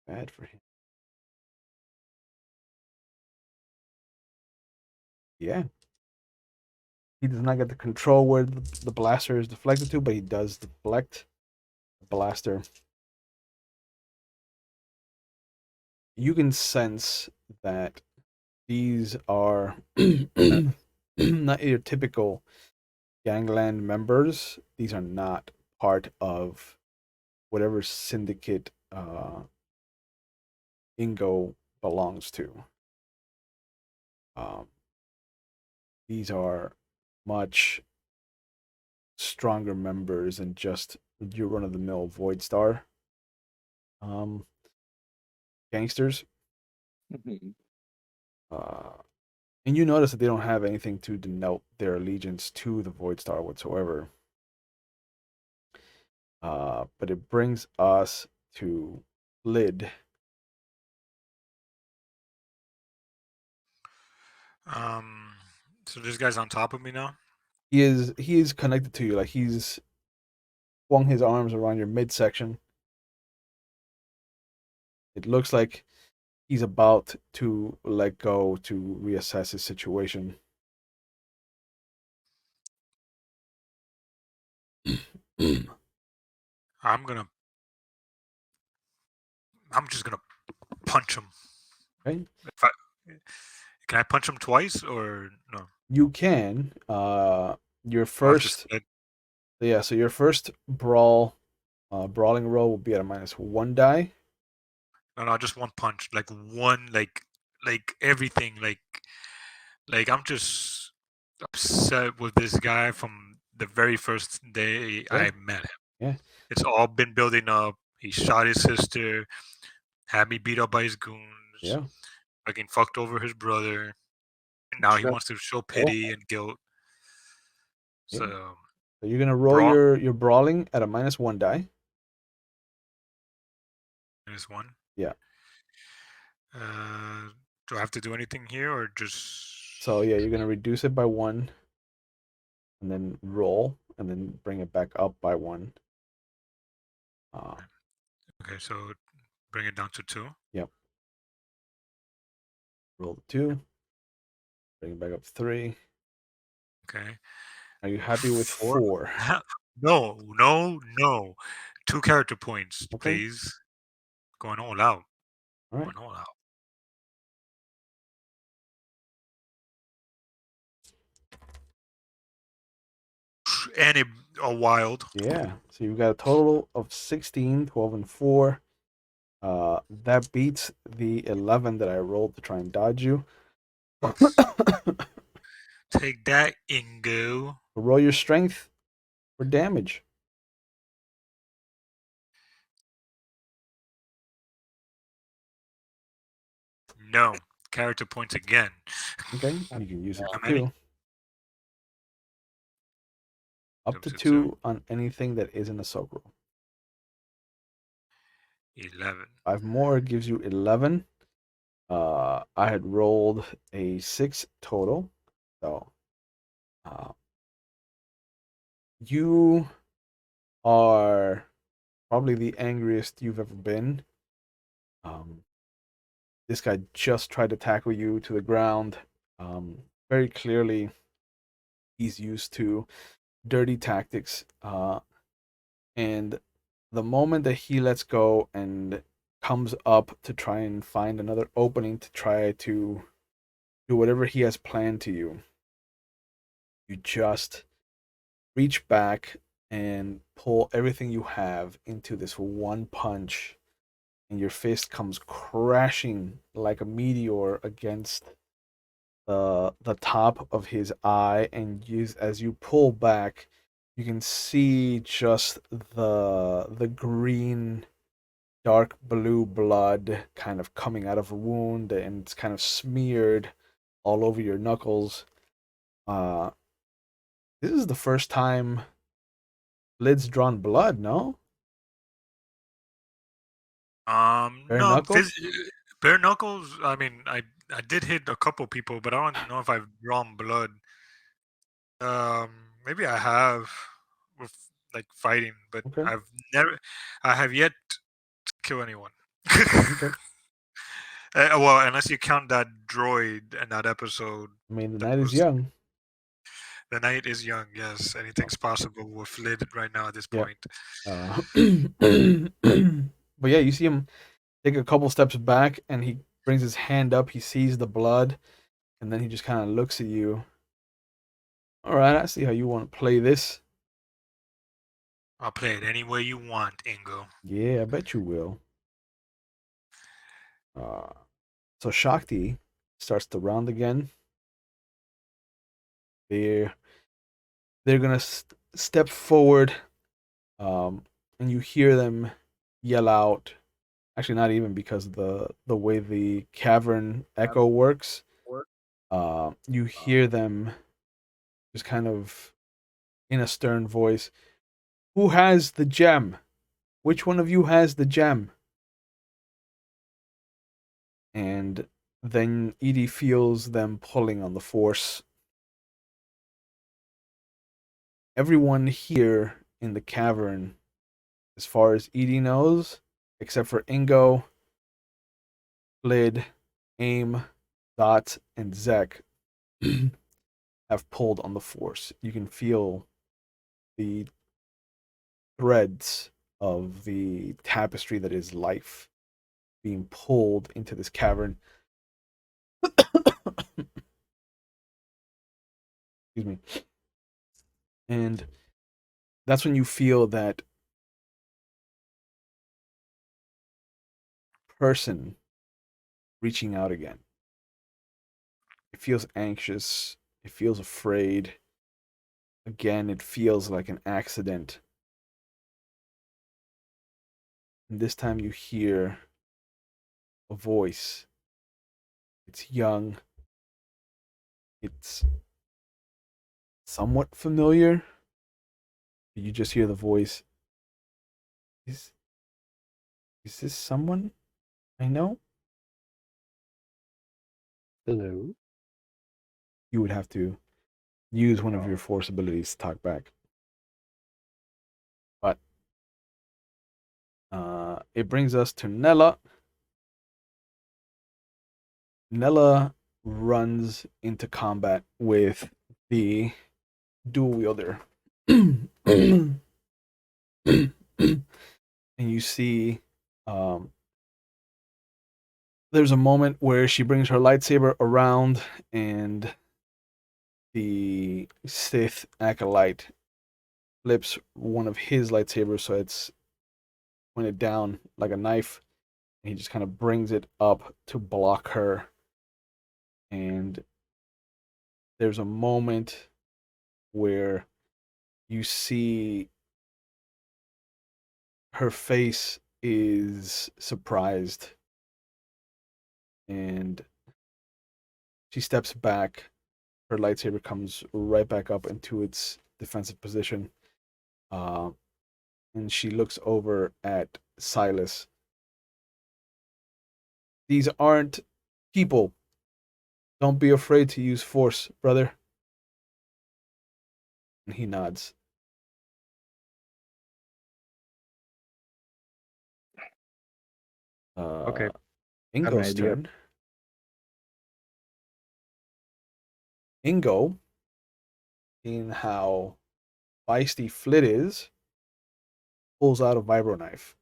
Bad for him. Yeah. He does not get to control where the blaster is deflected to, but he does deflect the blaster. You can sense that these are not your typical gangland members. These are not part of whatever syndicate Ingo belongs to. Um, these are much stronger members than just your run of the mill Void Star um, gangsters. Mhm. And you notice that they don't have anything to denote their allegiance to the Void Star whatsoever. But it brings us to Lid. Um, so this guy's on top of me now. He is connected to you, like he's swung his arms around your midsection. It looks like he's about to let go to reassess his situation. I'm gonna. I'm just gonna punch him. Okay, If I, can I punch him twice or no? you can. Your I'll have to first, split. yeah. So your first brawling roll will be at a -1 die. No, no, just one punch. Like one, like everything. Like I'm just upset with this guy from the very first day Yeah, I met him. yeah, It's all been building up. He shot his sister, had me beat up by his goons, yeah. fucking fucked over his brother. And now he Sure. wants to show Oh, pity and guilt. yeah. So, So you're gonna roll brawl your brawling at a -1 die. is one. Yeah. Uh, do I have to do anything here or just So yeah, you're gonna reduce it by 1, and then roll, and then bring it back up by 1. Uh, okay? So bring it down to 2. yep. Roll the 2, bring it back up to 3. Okay, Are you happy with 4. 4? No, no, no. 2 character points, Okay. please. Going all out. All right. Going all out. And a wild. Yeah. So you've got a total of 16, 12, and 4. That beats the 11 that I rolled to try and dodge you. Take that, Ingo. Roll your strength for damage. No. Character points again. Okay. You can use up How to many? 2. Up Up to to 2. 2 on anything that isn't a soak roll. 11. 5 more gives you 11. I had rolled a 6 total. So uh, you are probably the angriest you've ever been. This guy just tried to tackle you to the ground. Very clearly, he's used to dirty tactics. And the moment that he lets go and comes up to try and find another opening to try to do whatever he has planned to you, You just reach back and pull everything you have into this one punch, and your fist comes crashing like a meteor against the top of his eye, and as you pull back, you can see just the green dark blue blood kind of coming out of a wound, and it's kind of smeared all over your knuckles. Uh this is the first time Lid's drawn blood, no? Bare No, knuckles? bare knuckles. I mean, I did hit a couple people, but I don't know if I've drawn blood. Maybe I have with like fighting, but Okay, never, I have yet to kill anyone. okay. Well, unless you count that droid in that episode, I mean, the that night is was young. the night is young. Yes, Oh, anything's possible with Flid right now at this yeah. point. But yeah, you see him take a couple steps back, and he brings his hand up. He sees the blood, and then he just kind of looks at you. All right, I see how you want to play this. I'll play it any way you want, Ingo. Yeah, I bet you will. Uh, so Shakti starts the round again. They're they're gonna step forward, and you hear them yell out. Actually, not even, because the way the cavern echo works. You hear them just kind of in a stern voice. Who has the gem? Which one of you has the gem? And then Eedee feels them pulling on the force. Everyone here in the cavern, as far as Eedee knows, except for Ingo, Flid, Aim, Dot, and Zek, have pulled on the force. You can feel the threads of the tapestry that is life being pulled into this cavern. Excuse me. And that's when you feel that person reaching out again. It feels anxious. It feels afraid. Again, it feels like an accident. And this time you hear a voice. It's young. It's somewhat familiar. You just hear the voice. Is is this someone I know? Hello? You would have to use one of your force abilities to talk back. But it brings us to Nella. Nella runs into combat with the dual wielder. And you see, um, there's a moment where she brings her lightsaber around, and the Sith acolyte flips one of his lightsabers so it's pointed down like a knife, and he just kind of brings it up to block her. And there's a moment where you see her face is surprised, and she steps back. Her lightsaber comes right back up into its defensive position, uh, and she looks over at Silas. These aren't people. Don't be afraid to use force, brother. And he nods. Okay, Uh, I have an Ingo's idea. turn. Ingo, in how feisty Flit is, pulls out a vibro knife.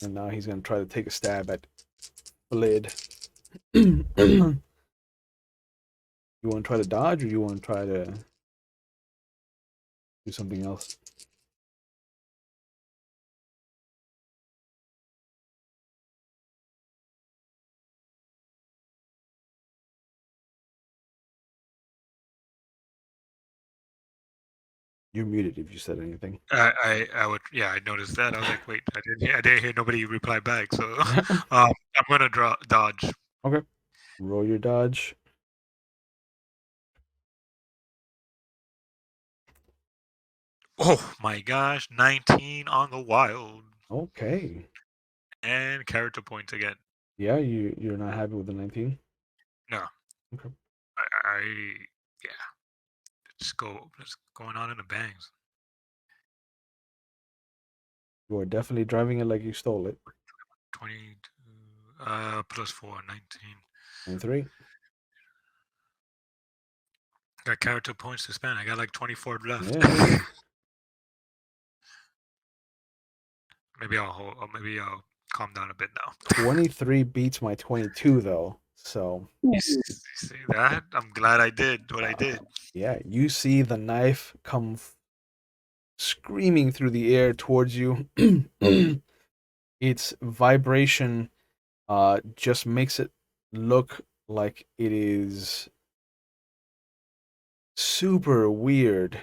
And now he's going to try to take a stab at Flid. You want to try to dodge, or you want to try to do something else? You're muted if you said anything. I would, yeah, I noticed that. I was like, wait, I didn't hear nobody reply back. So I'm gonna dodge. Okay. Roll your dodge. Oh my gosh, 19 on the wild. Okay. And character points again. Yeah, you're not happy with the 19? No. Okay. I yeah. Let's going on in the bangs. You are definitely driving it like you stole it. 22 plus 4, 19. 23. Got character points to spend. I got like 24 left. Yeah. Maybe maybe I'll calm down a bit now. 23 beats my 22 though. So You see that? I'm glad I did what I did. yeah, you see the knife come screaming through the air towards you. Its vibration just makes it look like it is super weird.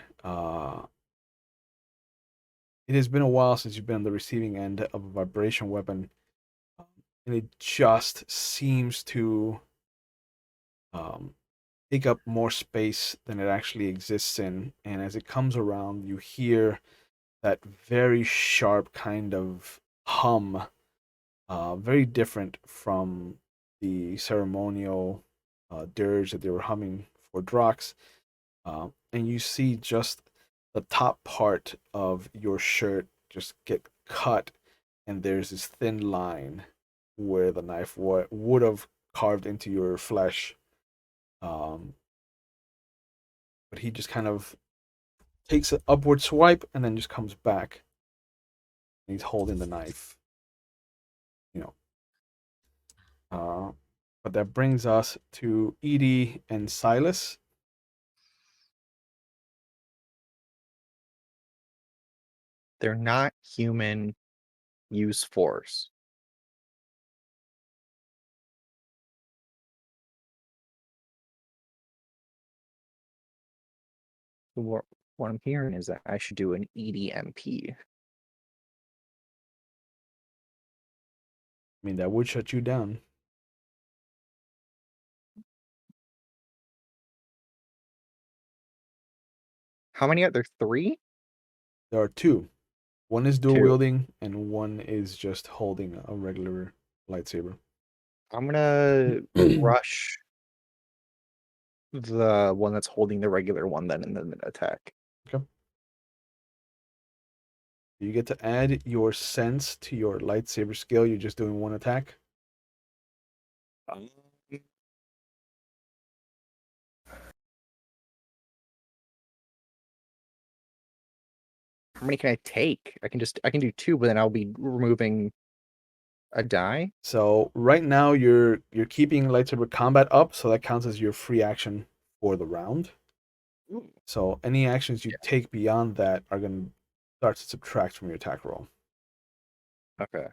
It has been a while since you've been on the receiving end of a vibration weapon, and it just seems to um, take up more space than it actually exists in. And as it comes around, you hear that very sharp kind of hum, very different from the ceremonial dirge that they were humming for Drox. And you see just the top part of your shirt just get cut, and there's this thin line where the knife would have carved into your flesh. Um, but he just kind of takes an upward swipe and then just comes back. And he's holding the knife, you know. But that brings us to Eedee and Silas. They're not human. Use force. What I'm hearing is that I should do an EDMP. I mean, that would shut you down. How many are there? 3? There are two. One is dual 2. wielding, and one is just holding a regular lightsaber. I'm gonna rush the one that's holding the regular one then and then attack. Okay. You get to add your sense to your lightsaber skill. You're just doing one attack. Um, How many can I take? I can do 2, but then I'll be removing a die. So right now you're keeping lightsaber combat up, so that counts as your free action for the round. Ooh. So any actions you Yeah. take beyond that are going to start to subtract from your attack roll. Okay.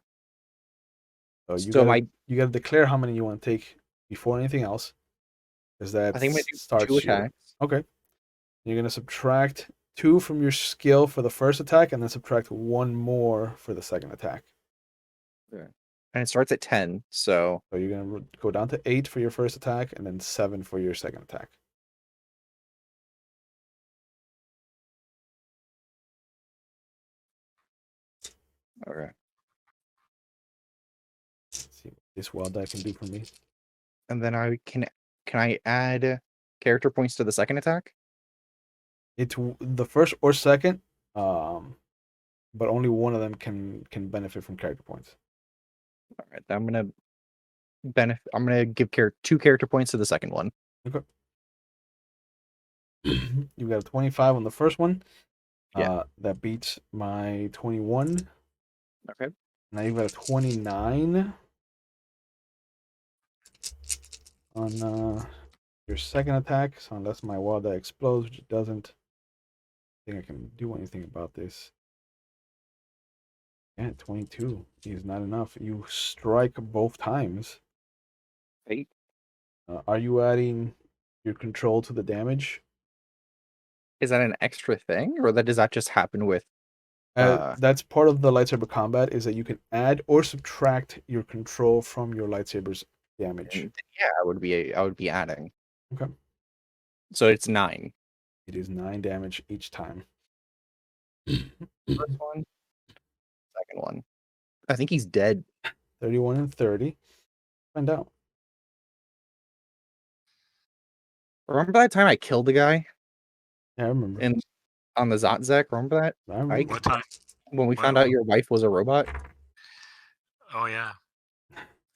So So you gotta declare how many you want to take before anything else, because that I think I'm gonna do 2 starts your attacks. okay. You're gonna subtract 2 from your skill for the first attack, and then subtract 1 more for the second attack. Okay. And it starts at 10, so So you're gonna go down to 8 for your first attack, and then 7 for your second attack. okay. Let's see what this wild die can do for me. And then can I add character points to the second attack? It's the first or second, but only one of them can benefit from character points. All right, I'm gonna give 2 character points to the second one. Okay. You got a 25 on the first one. Yeah. That beats my 21. Okay. Now you've got a 29 on your your second attack. So unless my wild die explodes, which it doesn't, I think I can do anything about this. Yeah, 22 is not enough. You strike both times. Right? Are you adding your control to the damage? Is that an extra thing, or does that just happen with? Uh, That's part of the lightsaber combat, is that you can add or subtract your control from your lightsaber's damage. yeah, I would be adding. Okay. So it's 9. It is 9 damage each time. First one, second one. I think he's dead. 31 and 30. Find out. Remember that time I killed the guy Yeah, I remember. in on the Zotzek? Remember that? I remember. What time? When we What- found out your wife was a robot? Oh yeah.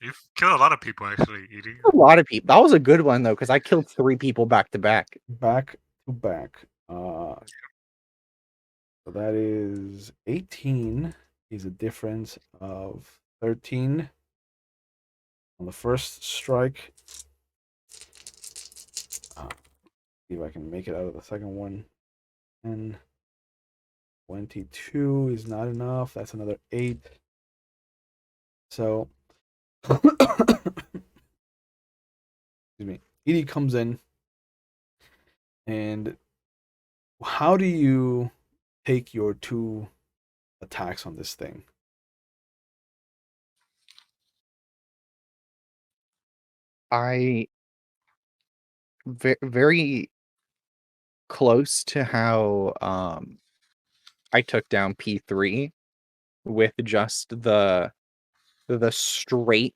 You've killed a lot of people actually, Eedee. A lot of people. That was a good one though, because I killed 3 people back to back. Back to back. So that is 18 is a difference of 13 on the first strike. See if I can make it out of the second one. And 22 is not enough. That's another 8. So, excuse me. Eedee comes in, and how do you take your 2 attacks on this thing? I very close to how I took down P3 with just the straight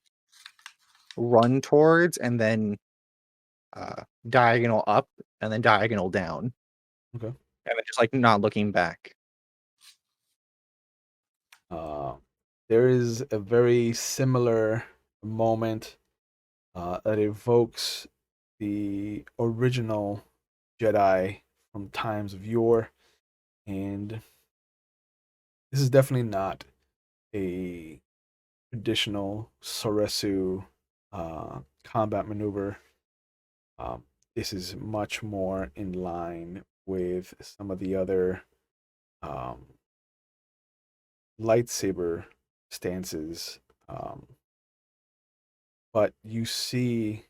run towards and then diagonal up and then diagonal down. Okay. And then just like not looking back. There is a very similar moment that evokes the original Jedi from times of yore, and this is definitely not a traditional Soresu combat maneuver. This is much more in line with some of the other lightsaber stances. But you see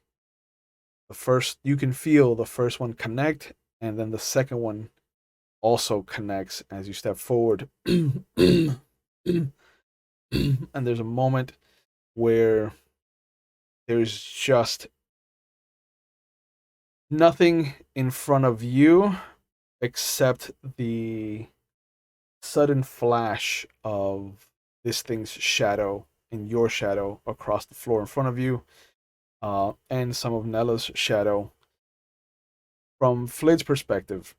you can feel the first one connect, and then the second one also connects as you step forward. And there's a moment where there's just nothing in front of you except the sudden flash of this thing's shadow and your shadow across the floor in front of you, and some of Nella's shadow. From Flid's perspective,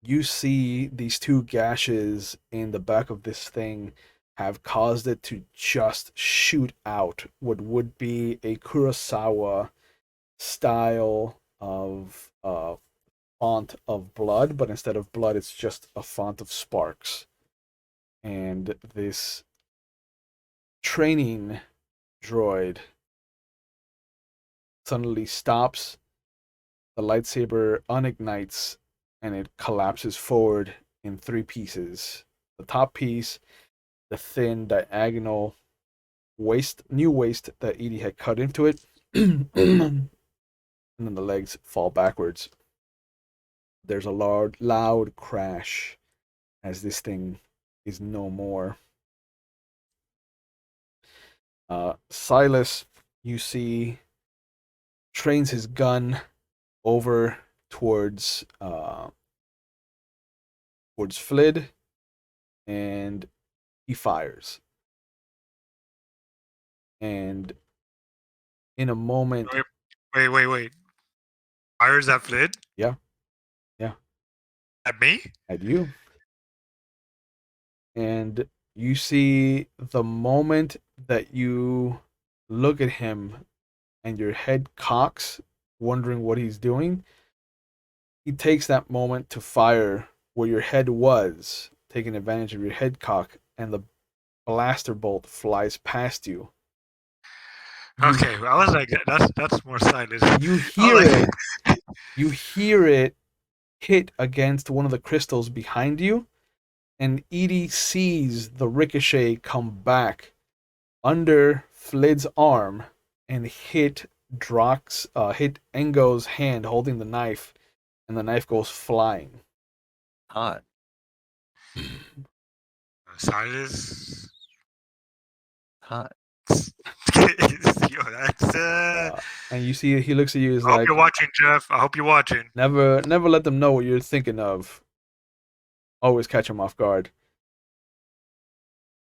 you see these 2 gashes in the back of this thing have caused it to just shoot out what would be a Kurosawa style of font of blood, but instead of blood, it's just a font of sparks. And this training droid suddenly stops, the lightsaber unignites, and it collapses forward in 3 pieces. The top piece, the thin diagonal new waist that Eedee had cut into it, and then the legs fall backwards. There's a loud crash as this thing is no more. Silas, you see, trains his gun over towards Flid, and he fires. And in a moment, Wait. Fires at Flid? yeah, At me? at you. And you see the moment that you look at him and your head cocks, wondering what he's doing, he takes that moment to fire where your head was, taking advantage of your head cock, and the blaster bolt flies past you. Okay, I was like, that's more silent. You I was hear like, it. You hear it hit against one of the crystals behind you, and Eedee sees the ricochet come back under Flid's arm and hit hit Ingo's hand holding the knife, and the knife goes flying. Hot. Silas. Hot. Yo, that's. And you see, he looks at you. Is I hope like, you're watching, Jeff. I hope you're watching. never let them know what you're thinking of. Always catch him off guard.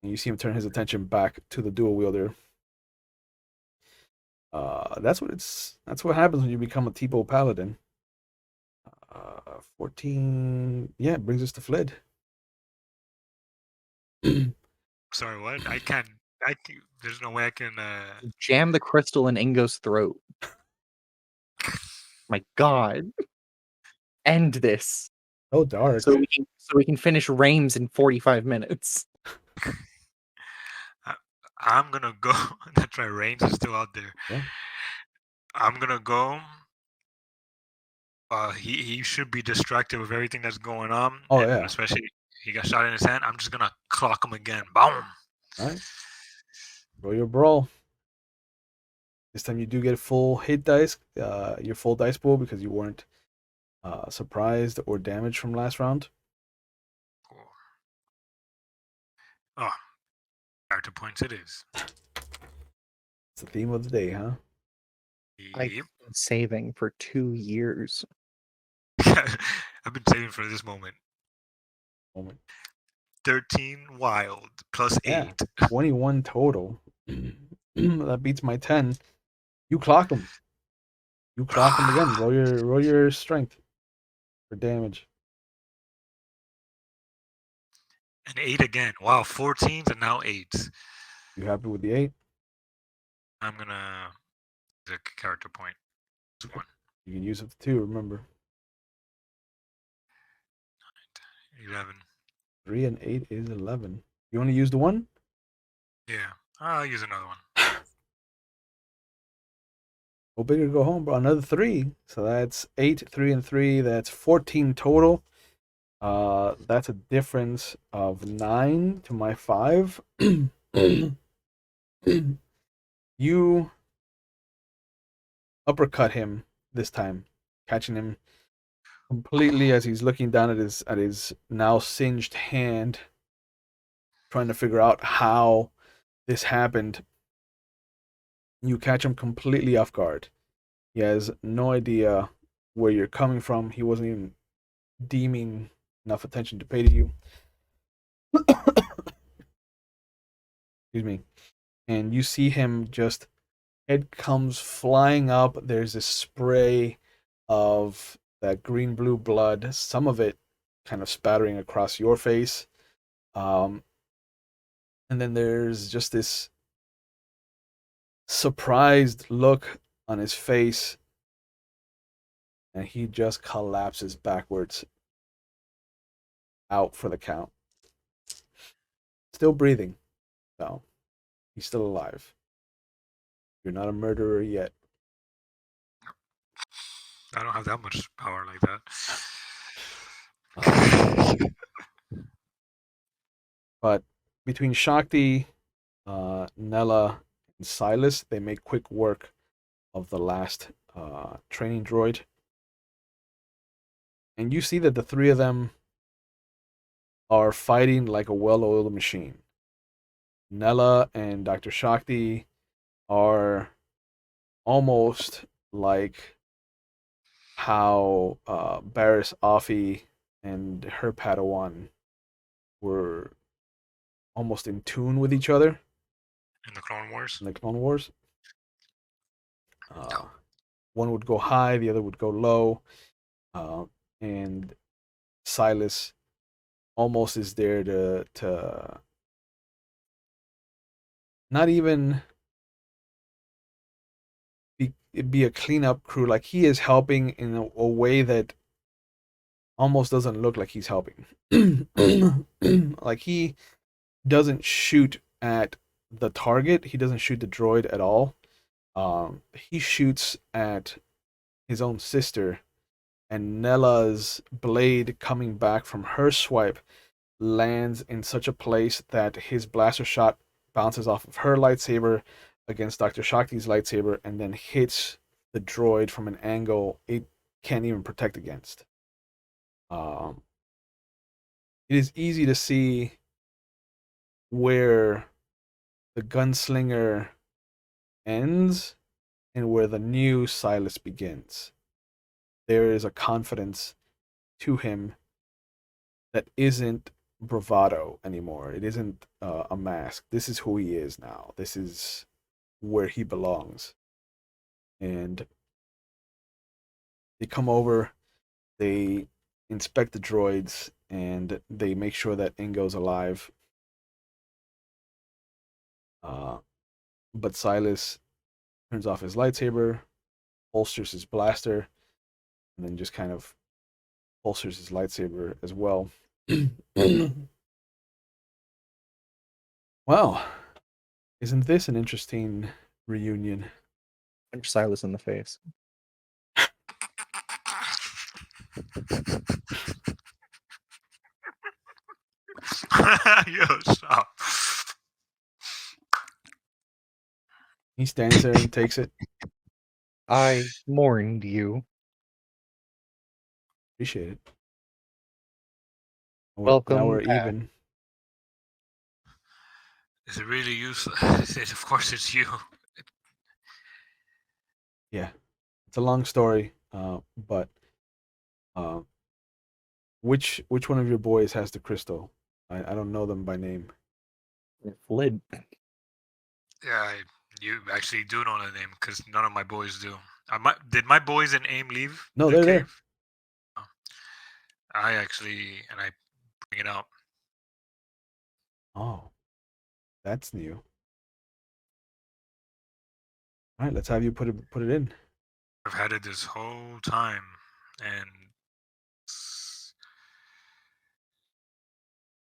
And you see him turn his attention back to the dual wielder. That's what happens when you become a Tipo paladin. 14. Yeah, it brings us to Flid. Sorry, what? I can't. There's no way I can. Jam the crystal in Ingo's throat. My God. End this. Oh, dark. So we can finish Reims in 45 minutes. I'm gonna go. That's right. Reigns is still out there. Yeah. I'm gonna go. He should be distracted with everything that's going on, Oh, and yeah. especially he got shot in his hand. I'm just gonna clock him again. Boom. All right. Roll your brawl. This time you do get full hit dice, your full dice pool, because you weren't surprised or damaged from last round. Cool. Oh, character points it is. It's the theme of the day, huh? I've been saving for 2 years. I've been saving for this moment. Moment. 13 wild plus Yeah. 8. 21 total. That beats my 10. You clock him. You clock him again. Roll your strength for damage. And 8 again. Wow, 14s and now 8s. You happy with the 8? I'm gonna the character point. This one. You can use it too, remember. 11. 3 and 8 is 11. You only use the 1? Yeah, I'll use another one. Go big or go home, bro. Another 3. So that's 8, 3 and 3. That's 14 total. That's a difference of 9 to my 5. You uppercut him this time, catching him completely as he's looking down at his now singed hand, trying to figure out how this happened. You catch him completely off guard. He has no idea where you're coming from. He wasn't even deeming enough attention to pay to you. Excuse me. And you see him just, head comes flying up. There's a spray of that green blue blood, some of it kind of spattering across your face. And then there's just this surprised look on his face, and he just collapses backwards out for the count. Still breathing, so he's still alive. You're not a murderer yet. I don't have that much power like that. But between Shakti, Nella, and Silas, they make quick work of the last training droid. And you see that the 3 of them are fighting like a well-oiled machine. Nella and Dr. Shakti are almost like how Barris Offee and her Padawan were almost in tune with each other In the Clone Wars? in the Clone Wars. One would go high, the other would go low, and Silas almost is there to not even be a cleanup crew. Like, he is helping in a way that almost doesn't look like he's helping. Like, he doesn't shoot at the target. He doesn't shoot the droid at all. He shoots at his own sister, and Nella's blade coming back from her swipe lands in such a place that his blaster shot bounces off of her lightsaber against Dr. Shakti's lightsaber and then hits the droid from an angle it can't even protect against. Um, it is easy to see where the gunslinger ends and where the new Silas begins. There is a confidence to him that isn't bravado anymore. It isn't a mask. This is who he is now. This is where he belongs. And they come over, they inspect the droids, and they make sure that Ingo's alive. Uh, but Silas turns off his lightsaber, holsters his blaster, and then just kind of holsters his lightsaber as well. Wow, isn't this an interesting reunion? Punch Silas in the face. Yo, stop. He stands there and takes it. I mourned you. Appreciate it. Welcome Now we're back. even. Is it really you? Of course it's you. Yeah, it's a long story, but uh, which one of your boys has the crystal? I don't know them by name. Flid. Yeah, you actually do know the name because none of my boys do. Did my boys in AIM leave No, the they're there. cave? Oh. I bring it up. Oh, that's new. All right, let's have you put it in. I've had it this whole time, and it's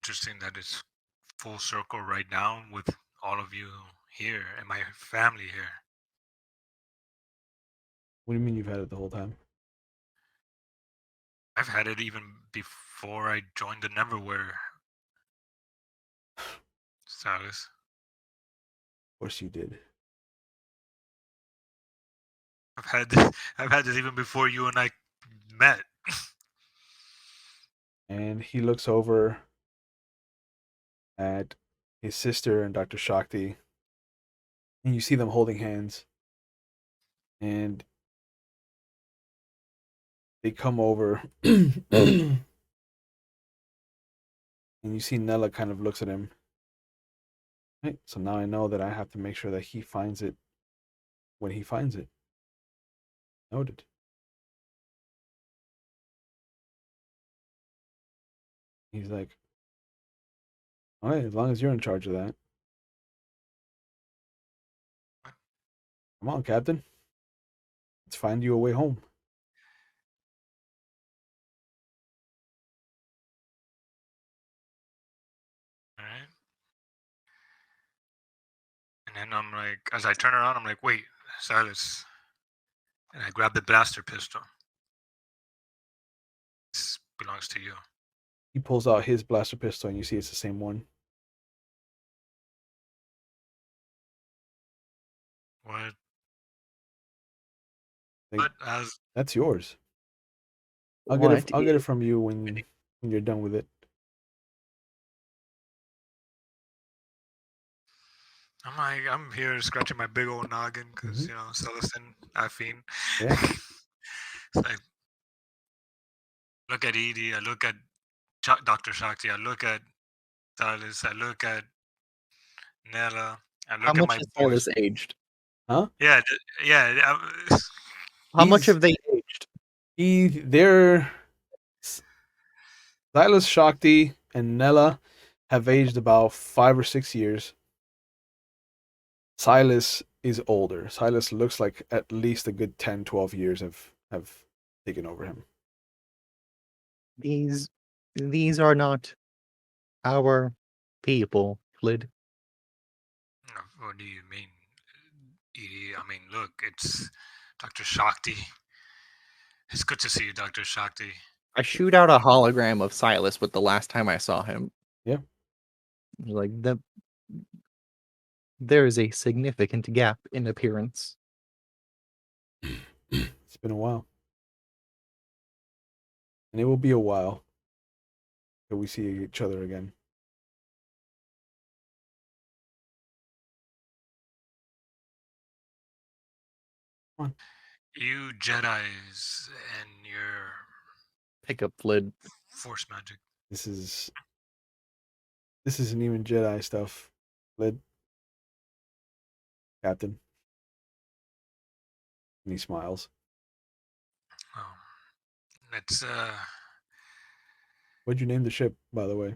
interesting that it's full circle right now with all of you here and my family here. What do you mean you've had it the whole time? I've had it even before I joined the Neverwhere. Silas. Of course you did. I've had this even before you and I met. And he looks over at his sister and Dr. Shakti, and you see them holding hands, and they come over, and you see Nella kind of looks at him. Right, so now I know that I have to make sure that he finds it when he finds it. Noted. He's like, all right, as long as you're in charge of that. Come on, Captain. Let's find you a way home. All right. And then I'm like, as I turn around, I'm like, wait, Silas. And I grab the blaster pistol. This belongs to you. He pulls out his blaster pistol, and you see it's the same one. What? Like, What? As that's yours. I'll What get it is from you when you're done with it. I'm here scratching my big old noggin because Mhm. Celestin, Affine. Yeah. It's like, look at Eedee, I look at Dr. Shakti, I look at Silas, I look at Nella, I how look at much my has boys. Silas aged? Huh? Yeah, yeah. How much He's have they aged? they're Silas Shakti and Nella have aged about 5 or 6 years. Silas is older. Silas looks like at least a good 10, 12 years have taken over him. These are not our people, Flid. What do you mean? Eedee, I mean, look, it's Dr. Shakti. It's good to see you, Dr. Shakti. I shoot out a hologram of Silas with the last time I saw him. Yeah. Like there is a significant gap in appearance. It's been a while. And it will be a while till we see each other again. Come on. You Jedis and your Pick up Flid. force magic. This isn't even Jedi stuff. Lid. Captain. And he smiles. Oh, let's What'd you name the ship, by the way?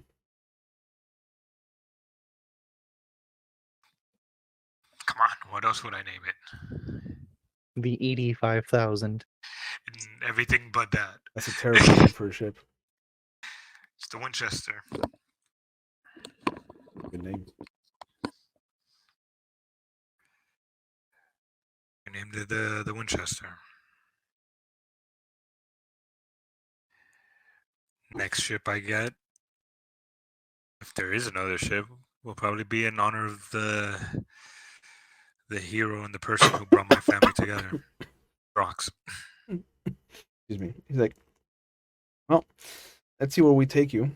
come on. What else would I name it? The Eedee 5000. Everything but that. That's a terrible name for a ship. It's the Winchester. Good name. I named it the Winchester. Next ship I get, if there is another ship, will probably be in honor of the hero and the person who brought my family together, Drox. Excuse me. He's like, well, let's see where we take you.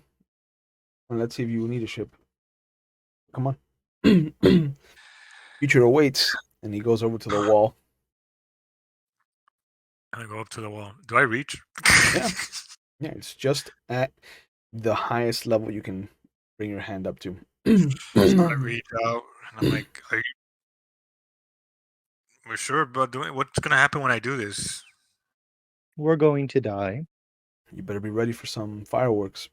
And let's see if you need a ship. Come on. Future awaits. And he goes over to the wall. I go up to the wall. Do I reach? Yeah. Yeah, it's just at the highest level you can bring your hand up to. So I reach out and I'm like, "Are you? We're sure about doing? What's gonna happen when I do this?" We're going to die. You better be ready for some fireworks.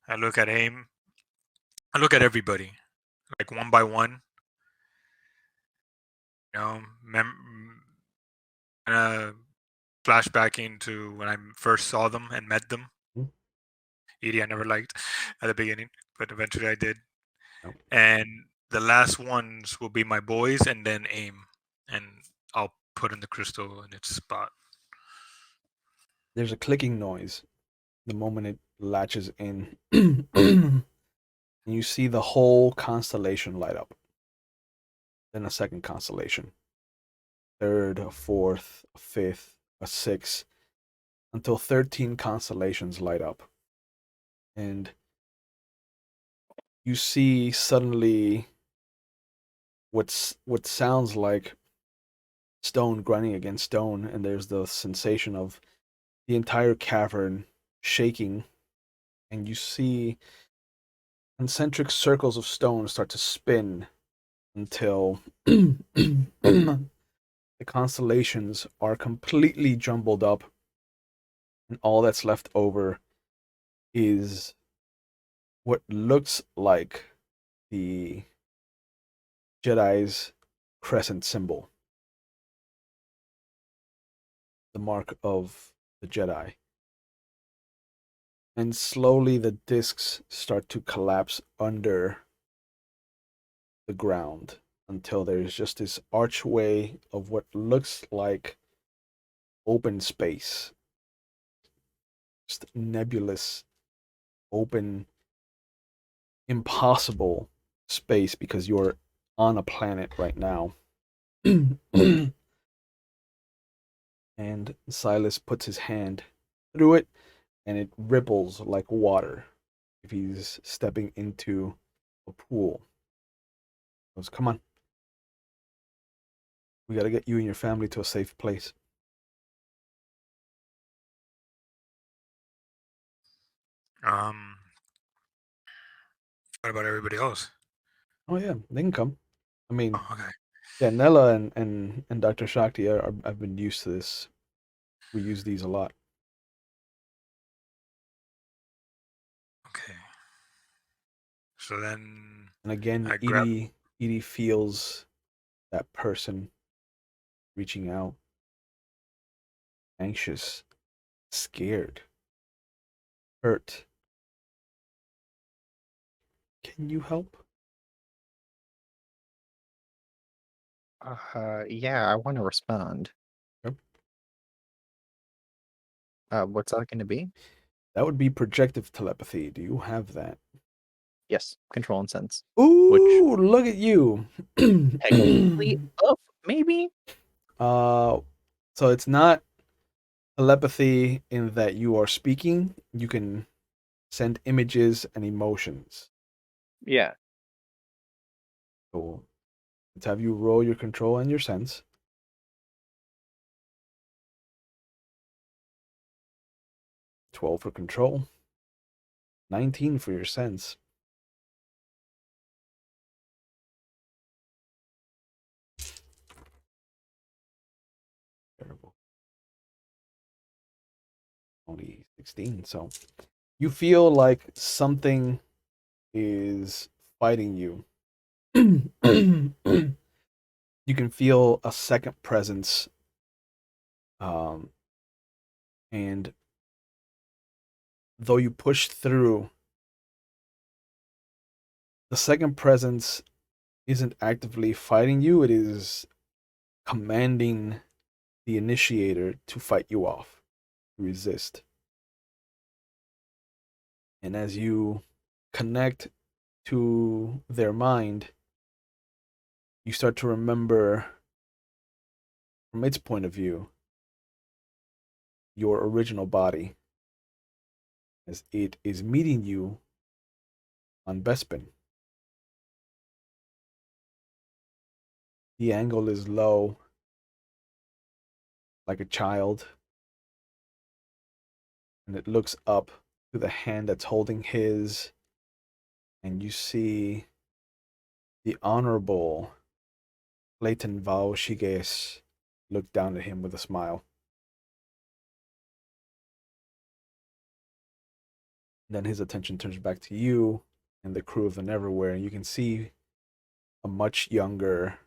I look at AIM. I look at everybody, like one by one. You know, flashbacking to when I first saw them and met them. Hmm? Eedee I never liked at the beginning, but eventually I did. No. And the last ones will be my boys and then AIM. And I'll put in the crystal in its spot. There's a clicking noise the moment it latches in. And you see the whole constellation light up. Then a second constellation. Third, a fourth, a fifth, a sixth, until 13 constellations light up. And you see suddenly what sounds like stone grinding against stone, and there's the sensation of the entire cavern shaking, and you see concentric circles of stone start to spin until the constellations are completely jumbled up, and all that's left over is what looks like the Jedi's crescent symbol, the mark of the Jedi. And slowly the discs start to collapse under the ground until there's just this archway of what looks like open space. Just nebulous, open, impossible space because you're on a planet right now. And Silas puts his hand through it and it ripples like water if he's stepping into a pool. He goes, come on. We got to get you and your family to a safe place. What about everybody else? Oh, yeah, they can come. I mean, Oh, okay. yeah, Nella and Dr. Shakti I've been used to this. We use these a lot. Okay. So then And again, I grab. Edie feels that person reaching out, anxious, scared, hurt. Can you help? Yeah, I want to respond. Yep. What's that going to be? That would be projective telepathy. Do you have that? Yes, control and sense. Which Ooh, look at you. technically, maybe? So it's not telepathy in that you are speaking. You can send images and emotions. Yeah. So let's have you roll your control and your sense. 12 for control. 19 for your sense. Terrible. Only 16. So you feel like something is fighting you. You can feel a second presence. Um, and though you push through, the second presence isn't actively fighting you, it is commanding the initiator to fight you off, resist. And as you connect to their mind, you start to remember from its point of view your original body as it is meeting you on Bespin. The angle is low, like a child, and it looks up to the hand that's holding his, and you see the Honorable Clayton Val Shiges look down at him with a smile. Then his attention turns back to you and the crew of the Neverwhere, and you can see a much younger,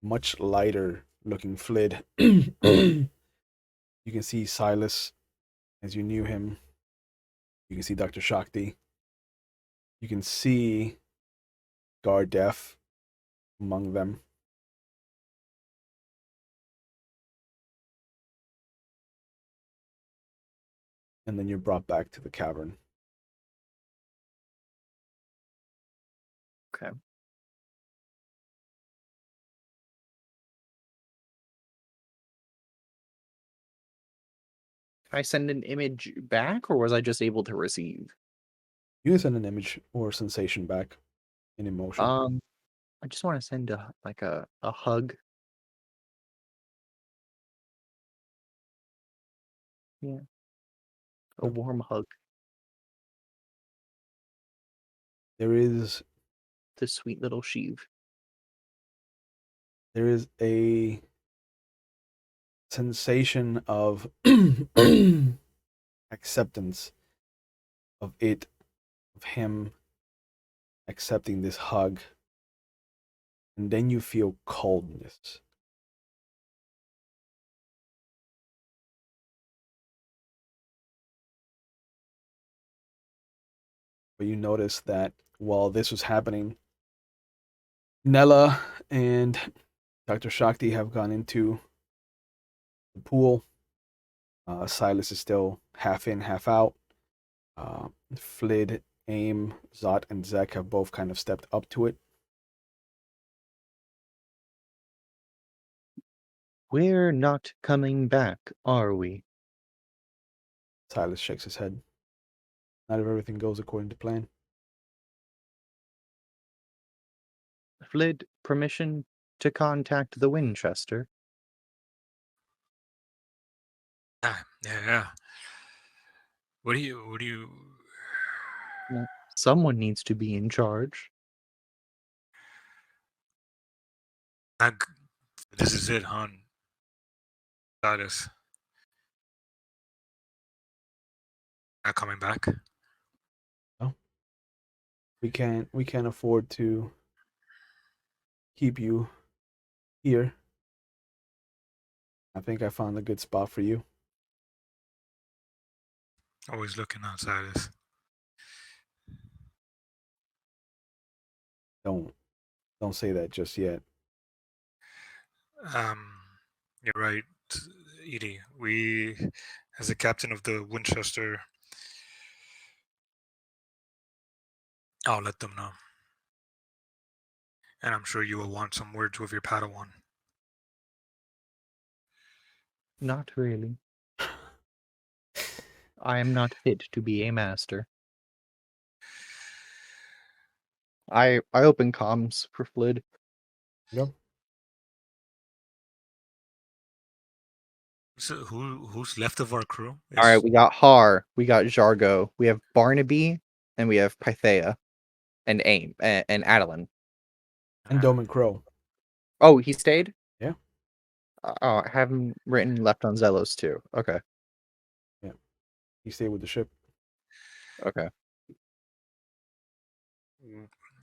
much lighter looking Flid. You can see Silas as you knew him. You can see Dr. Shakti. You can see Gardef among them. And then you're brought back to the cavern. Okay. Can I send an image back, or was I just able to receive? You can send an image or sensation back in emotion. I just want to send a hug. Yeah. A warm hug. There is The sweet little Sheev. a sensation of acceptance of it, of him accepting this hug. And then you feel coldness. But you notice that while this was happening, Nella and Dr. Shakti have gone into the pool. Silas is still half in, half out. Flid, Aim, Zot, and Zek have both kind of stepped up to it. We're not coming back, are we? Silas shakes his head. Not if everything goes according to plan. Flid, permission to contact the Winchester. Yeah. What do you? Well, someone needs to be in charge. Not, this is it, hon. Status. Not coming back. No, we can't afford to keep you here. I think I found a good spot for you. Always looking outside us. Don't say that just yet. You're right, Eedee. We, as the captain of the Winchester, I'll let them know. And I'm sure you will want some words with your Padawan. Not really. I am not fit to be a master. I open comms for Flid. Yep. So who's left of our crew? All right, we got Har, we got Jargo, we have Barnaby, and we have Pythea, and Aim, and Adeline. And Doman Crow. Oh, he stayed? Yeah. Oh, I have him written left on Zelos II. Okay. Yeah. He stayed with the ship. Okay.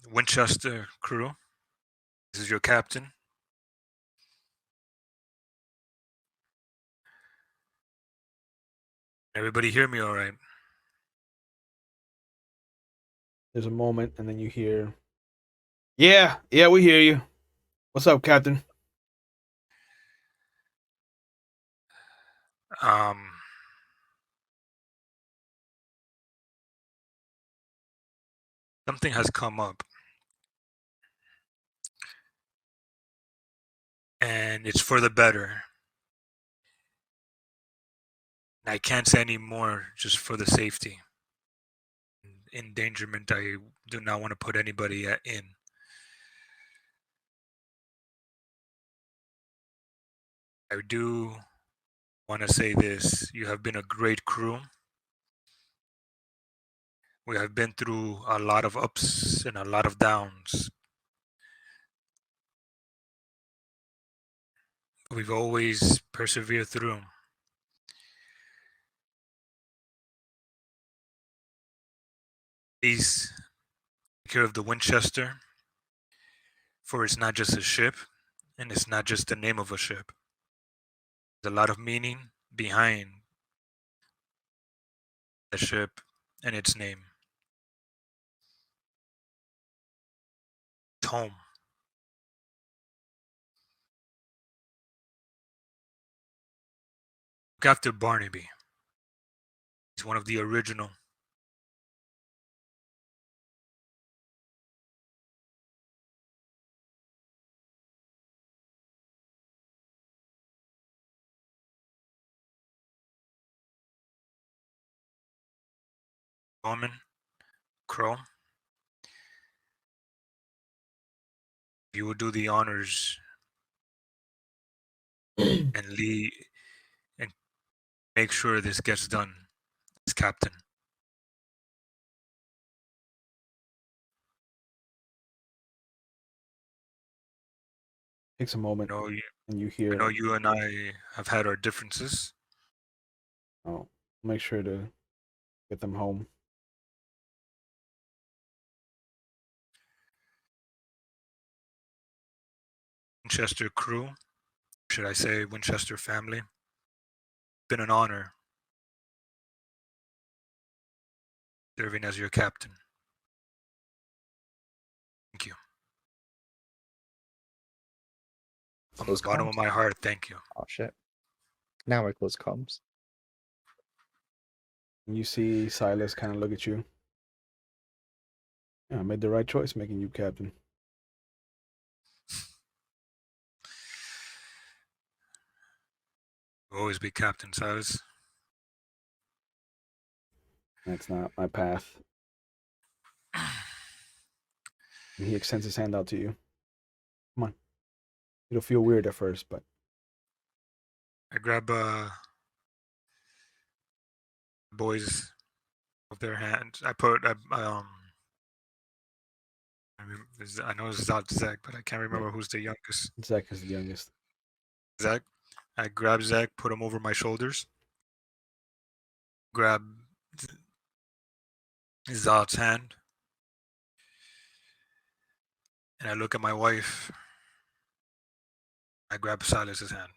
Winchester crew. This is your captain. Everybody hear me all right? There's a moment, and then you hear, "Yeah, we hear you. What's up, Captain?" Um, something has come up. And it's for the better. I can't say any more just for the safety. Endangerment, I do not want to put anybody in. I do want to say this. You have been a great crew. We have been through a lot of ups and a lot of downs. We've always persevered through. Please take care of the Winchester, for it's not just a ship, and it's not just the name of a ship. There's a lot of meaning behind the ship and its name. It's home. Look after Barnaby. He's one of the original. Norman Crow. You will do the honors and lead and make sure this gets done as captain. Takes a moment, and you hear, I know you and I have had our differences. "Oh, make sure to get them home." Winchester crew, should I say Winchester family, been an honor serving as your captain. Thank you. From the Close bottom comms. of my heart, thank you. Oh shit. Now I close comms. And you see Silas kind of look at you. "Yeah, I made the right choice making you captain." You'll always be Captain Silas. "That's not my path." And he extends his hand out to you. "Come on. It'll feel weird at first, but..." I grab boys of their hands. I know it's not Zach, but I can't remember who's the youngest. Zach is the youngest. Zach. I grab Zach, put him over my shoulders. Grab Zod's hand. And I look at my wife. I grab Silas's hand.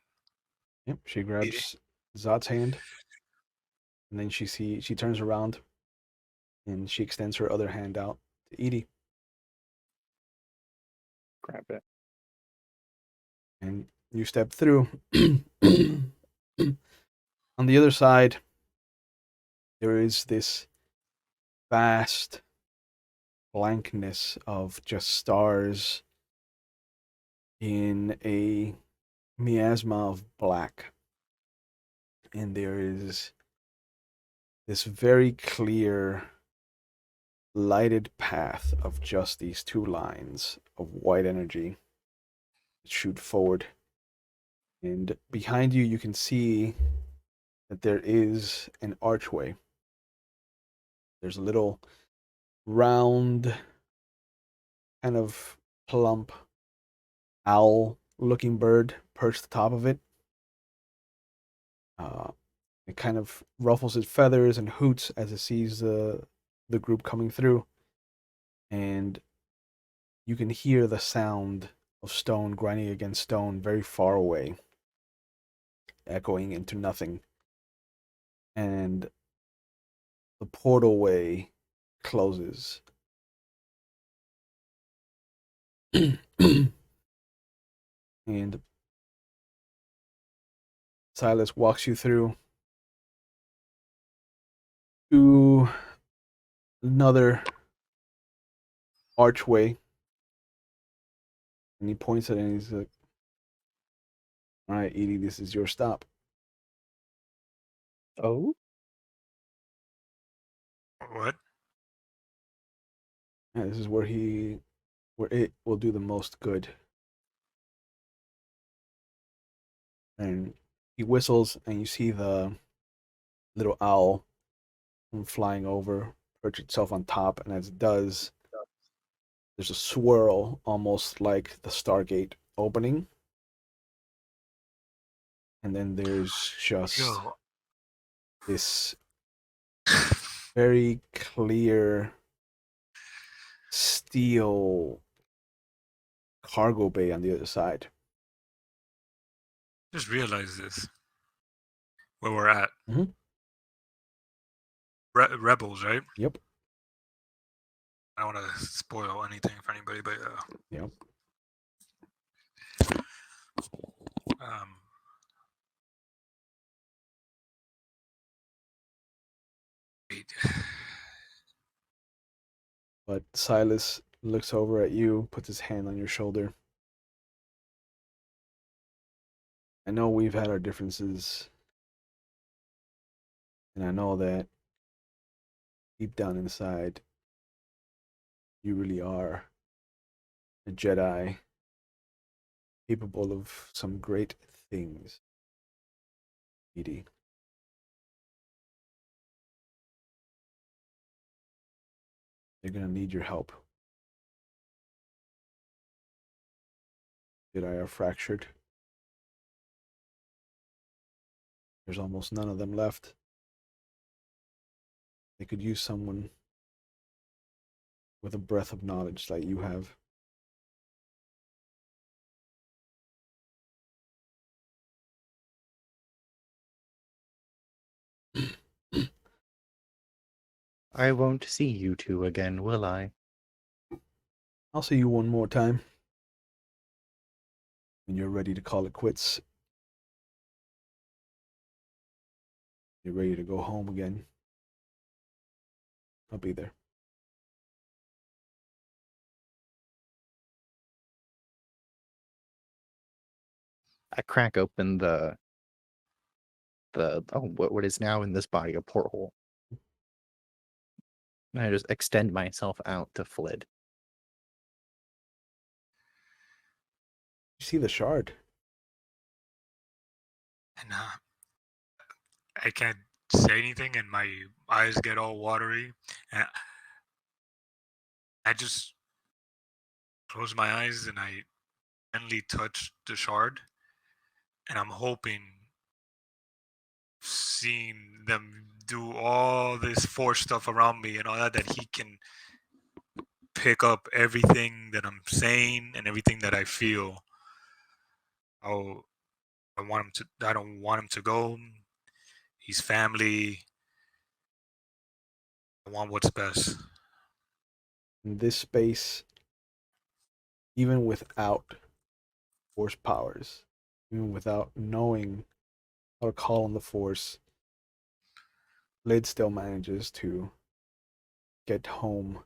Yep, she grabs Zod's hand, and then she turns around, and she extends her other hand out to Eedee. Grab it. And you step through. On the other side, there is this vast blankness of just stars in a miasma of black. And there is this very clear lighted path of just these two lines of white energy that shoot forward. And behind you, you can see that there is an archway. There's a little round, kind of plump owl looking bird perched atop of it. Uh, it kind of ruffles its feathers and hoots as it sees the group coming through. And you can hear the sound of stone grinding against stone very far away, echoing into nothing. And the portal way closes. And Silas walks you through to another archway, and he points at it and he's like, "All right, Eedee, this is your stop." Oh? What? Yeah, this is where it will do the most good. And he whistles, and you see the little owl flying over, perch itself on top, and as it does, there's a swirl, almost like the Stargate opening. And then there's just Yo. this very clear steel cargo bay on the other side. Just realize this. Where we're at. Mhm. Rebels, right? Yep. I don't want to spoil anything for anybody, but Yep. um, wait. But Silas looks over at you, puts his hand on your shoulder. I know we've had our differences, and I know that deep down inside, you really are a Jedi capable of some great things, Eedee. They're gonna need your help. Jedi are fractured. There's almost none of them left. They could use someone with a breath of knowledge like you have. I won't see you two again, will I? I'll see you one more time when you're ready to call it quits. You're ready to go home again. I'll be there. I crack open what is now in this body a porthole. And I just extend myself out to Flid. You see the shard? And I can't say anything, and my eyes get all watery, and I just close my eyes and I gently touch the shard, and I'm hoping, seeing them do all this force stuff around me and all that, that he can pick up everything that I'm saying and everything that I feel. Oh, I don't want him to go. He's family. I want what's best. In this space, even without force powers, even without knowing how to call on the Force, Flid still manages to get home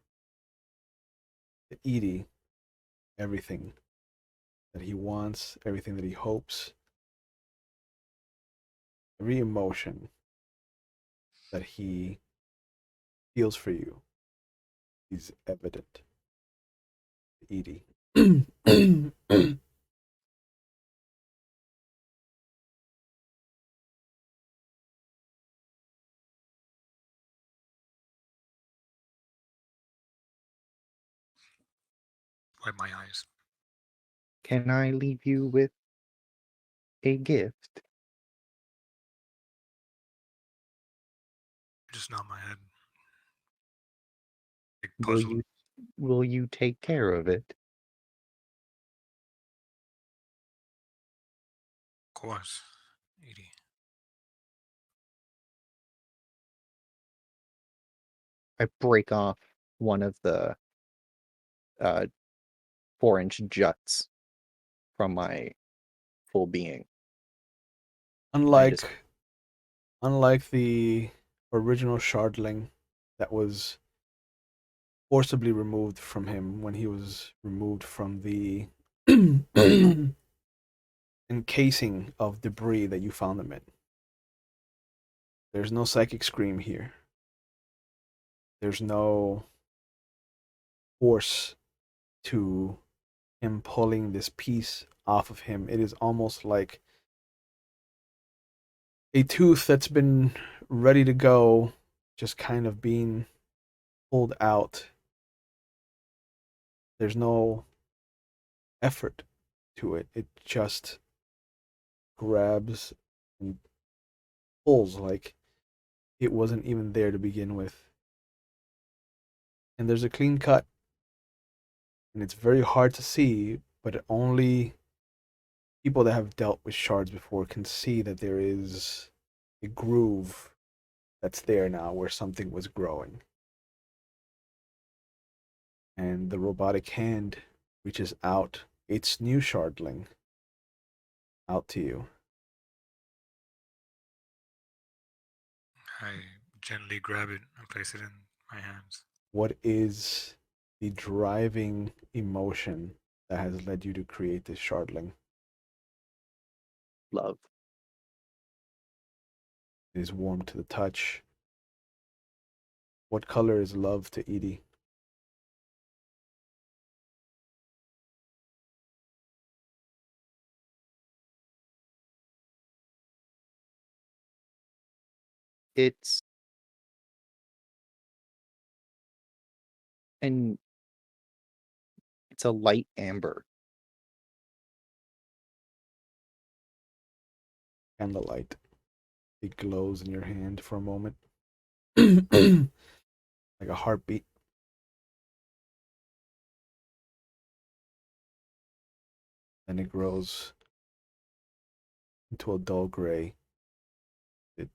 to Eedee everything that he wants, everything that he hopes, every emotion that he feels for you is evident to Eedee. Wipe my eyes. Can I leave you with a gift? Just nod my head. Big Will puzzle. you will you take care of it? Of course, Eedee. I break off one of the 4-inch juts from my full being. unlike unlike the original shardling that was forcibly removed from him when he was removed from the encasing of debris that you found him in. There's no psychic scream here. There's no force to him pulling this piece off of him. It is almost like a tooth that's been ready to go, just kind of being pulled out. There's no effort to it. It just grabs and pulls like it wasn't even there to begin with. And there's a clean cut, and it's very hard to see, but only people that have dealt with shards before can see that there is a groove that's there now where something was growing. And the robotic hand reaches out its new shardling out to you. I gently grab it and place it in my hands. What is the driving emotion that has led you to create this shardling? Love. It is warm to the touch. What color is love to Eedee? It's and it's a light amber. Candlelight. It glows in your hand for a moment. Like a heartbeat. Then it grows into a dull gray. It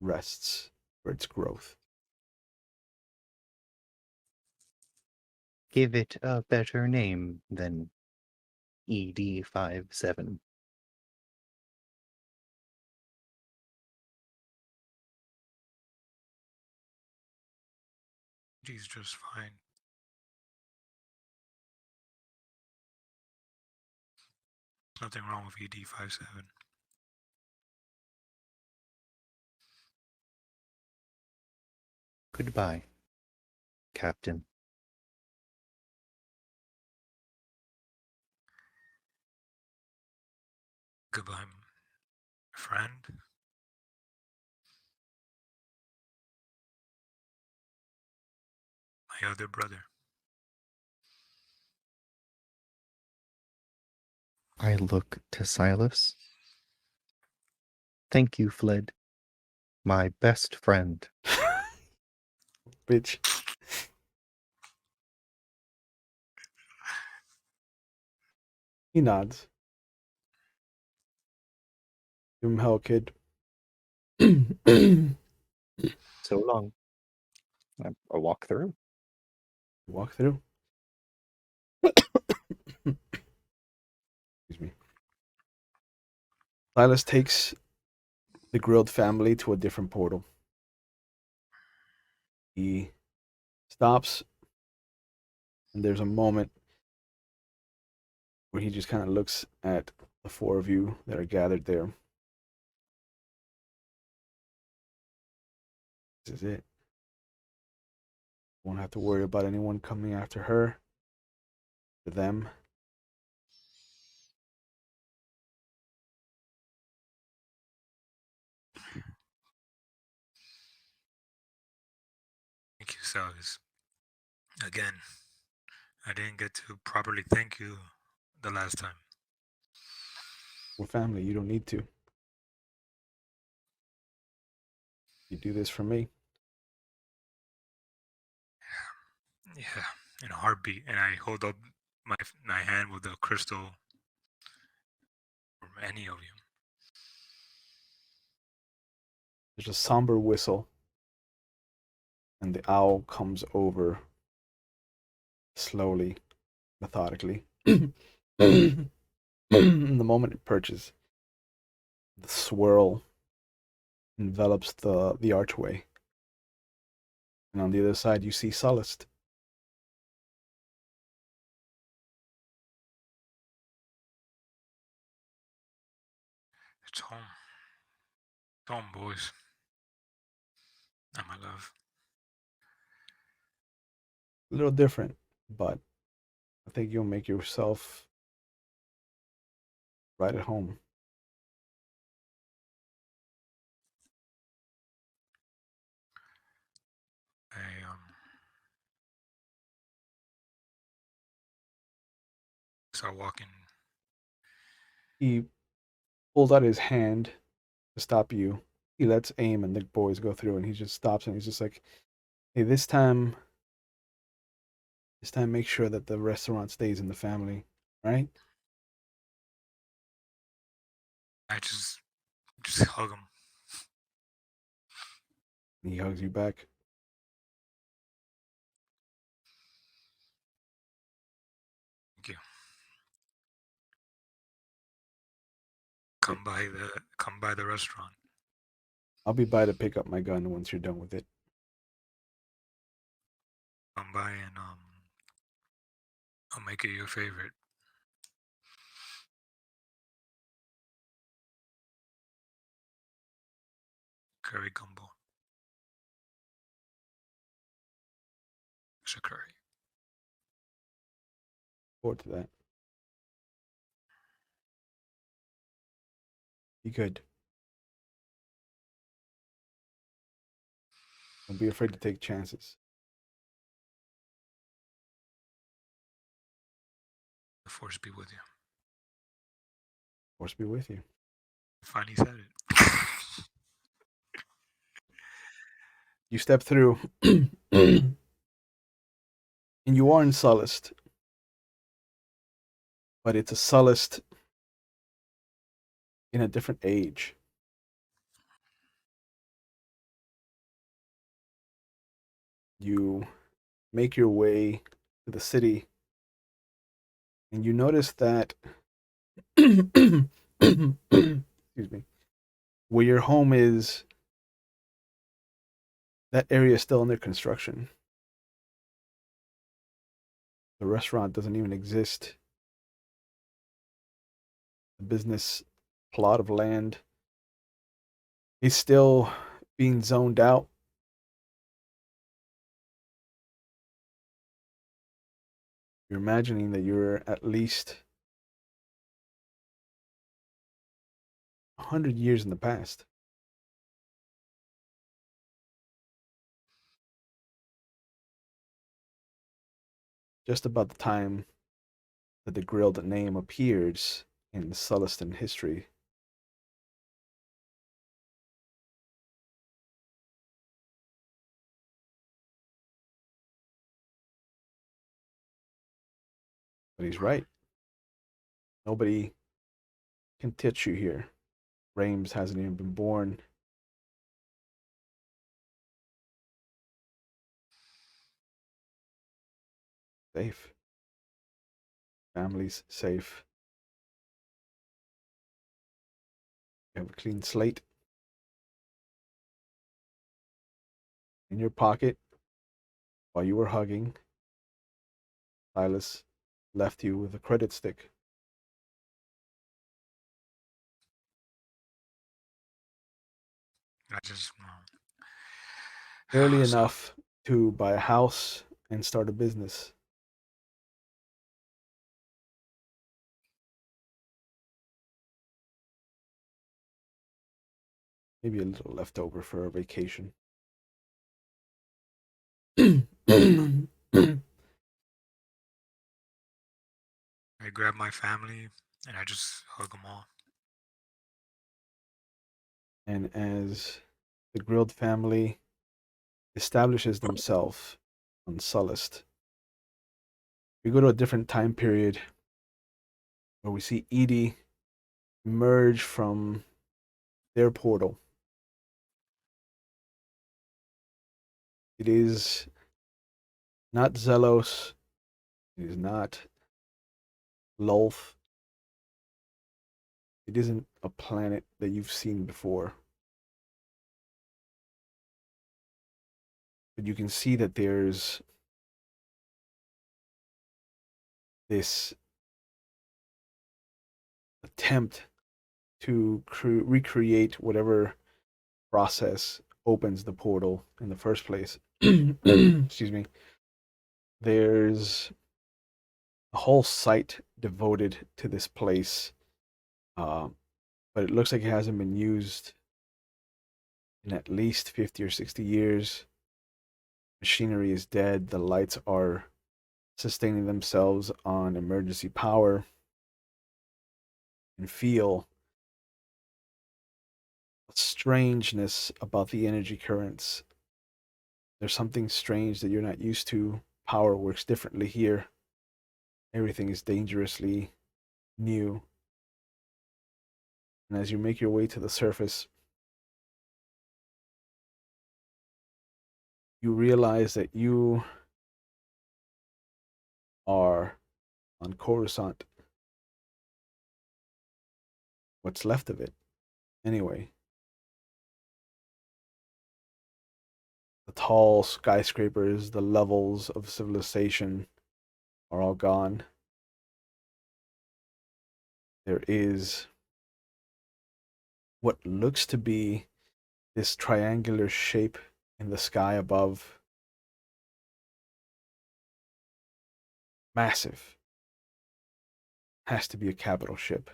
rests for its growth. Give it a better name than ED57. Eedee's just fine. Nothing wrong with ED57. Goodbye, Captain. Goodbye, friend. My other brother. I look to Silas. Thank you, Flid, my best friend. Bitch. He nods. Give him hell, kid. So long. I walk through. Walk through. Excuse me. Silas takes the grilled family to a different portal. He stops, and there's a moment where he just kind of looks at the four of you that are gathered there. This is it. Won't have to worry about anyone coming after her, for them. Thank you, Silas. Again, I didn't get to properly thank you the last time. We're family. You don't need to. You do this for me. Yeah, in a heartbeat. And I hold up my hand with the crystal for any of you. There's a somber whistle, and the owl comes over slowly, methodically. The moment it perches, the swirl envelops the archway. And on the other side, you see Sullust. It's home. It's home, boys. And my love. A little different, but I think you'll make yourself right at home. I start walking. He pulls out his hand to stop you. He lets Aim and the boys go through, and he just stops and he's just like, "Hey, this time, make sure that the restaurant stays in the family, right?" I just hug him. And he hugs you back. Thank you. Come by the restaurant. I'll be by to pick up my gun once you're done with it. Come by and I'll make it your favorite. Curry gumbo. Extra curry. Forward to that. Be good. Don't be afraid to take chances. The force be with you. Force be with you. Finally said it. You step through, and you are in Sullust, but it's a Sullust in a different age. You make your way to the city, and you notice that excuse me, where your home is, that area is still under construction. The restaurant doesn't even exist. The business plot of land is still being zoned out. You're imagining that you're at least 100 years in the past. Just about the time that the grilled name appears in Celestin history. But he's right. Nobody can touch you here. Rames hasn't even been born. Safe. Family's safe. You have a clean slate in your pocket. While you were hugging, Silas left you with a credit stick. I just Barely so enough to buy a house and start a business. Maybe a little left over for a vacation. And I grab my family and I just hug them all. as the grilled family establishes themselves on Sullust, we go to a different time period where we see Eedee emerge from their portal. It is not Zelos. It is not Lolth. It isn't a planet that you've seen before. But you can see that there's this attempt to recreate whatever process opens the portal in the first place. Excuse me. There's a whole site devoted to this place, uh, but it looks like it hasn't been used in at least 50 or 60 years. Machinery is dead. The lights are sustaining themselves on emergency power, and feel a strangeness about the energy currents. There's something strange that you're not used to. Power works differently here. Everything is dangerously new. And as you make your way to the surface, you realize that you are on Coruscant. What's left of it, anyway. The tall skyscrapers, the levels of civilization are all gone. There is what looks to be this triangular shape in the sky above. Massive. Has to be a capital ship.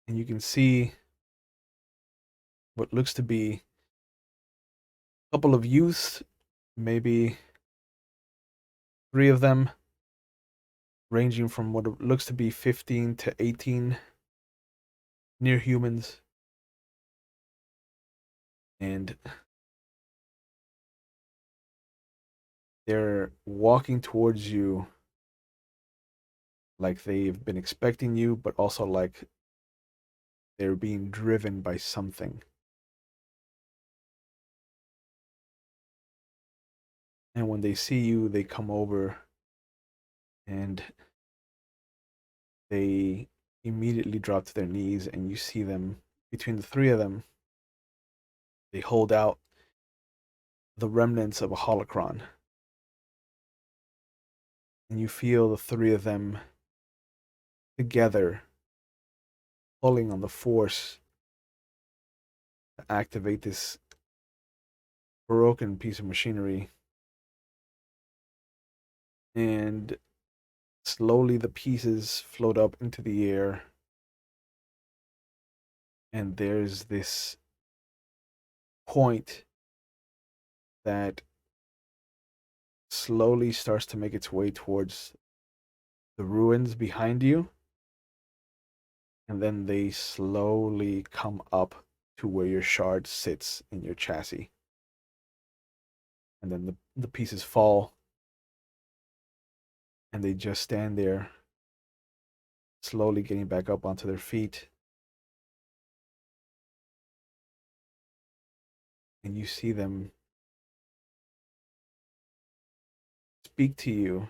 And you can see what looks to be a couple of youths, maybe three of them, ranging from what looks to be 15 to 18, near humans. And they're walking towards you like they've been expecting you, but also like they're being driven by something. And when they see you, they come over and they immediately drop to their knees, and you see them, between the three of them, they hold out the remnants of a holocron. And you feel the three of them together pulling on the force to activate this broken piece of machinery. And slowly the pieces float up into the air. And there's this point that slowly starts to make its way towards the ruins behind you. And then they slowly come up to where your shard sits in your chassis. And then the pieces fall, and they just stand there, slowly getting back up onto their feet. And you see them speak to you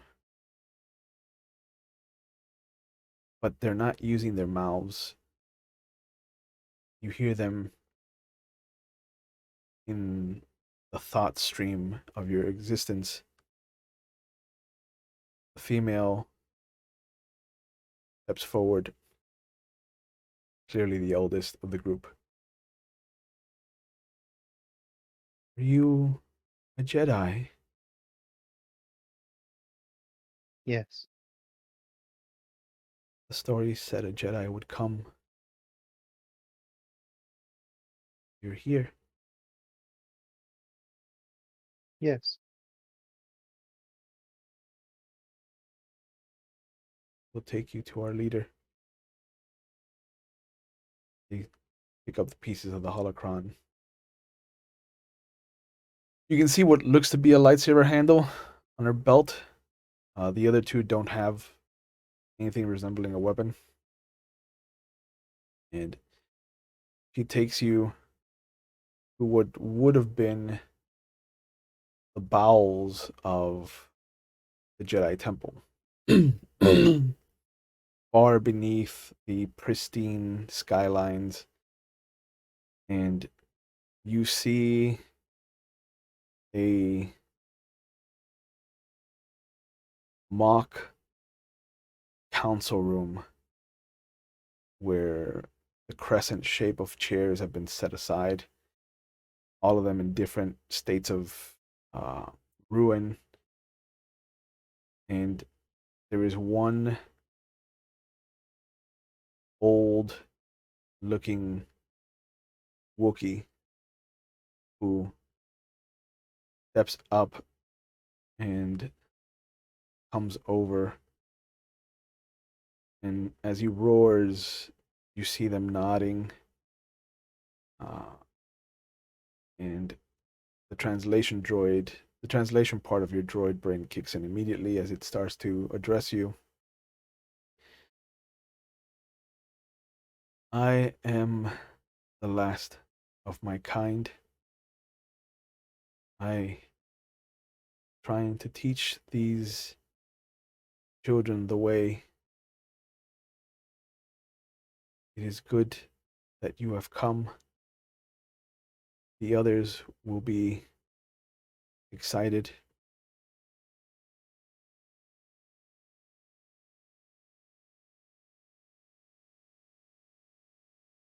but they're not using their mouths. You hear them in the thought stream of your existence. The female steps forward, clearly the oldest of the group. Are you a Jedi? Yes. The story said a Jedi would come. You're here. Yes. We'll take you to our leader. They pick up the pieces of the holocron. You can see what looks to be a lightsaber handle on her belt. The other two don't have anything resembling a weapon. And she takes you to what would have been the bowels of the Jedi Temple. Far beneath the pristine skylines. And you see a mock council room where the crescent shape of chairs have been set aside, all of them in different states of uh, ruin. And there is one old looking Wookiee who steps up and comes over. And as he roars, you see them nodding. And the translation part of your droid brain kicks in immediately as it starts to address you. I am the last of my kind. I trying to teach these children the way. It is good that you have come. The others will be excited.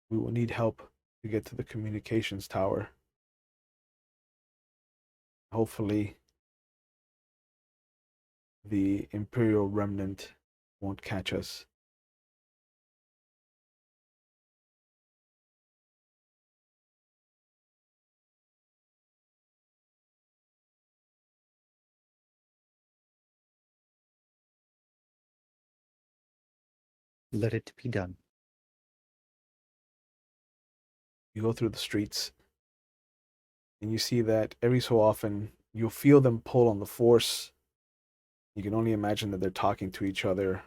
We will need help to get to the communications tower. Hopefully, the Imperial remnant won't catch us. Let it be done. You go through the streets, and you see that every so often you'll feel them pull on the force. You can only imagine that they're talking to each other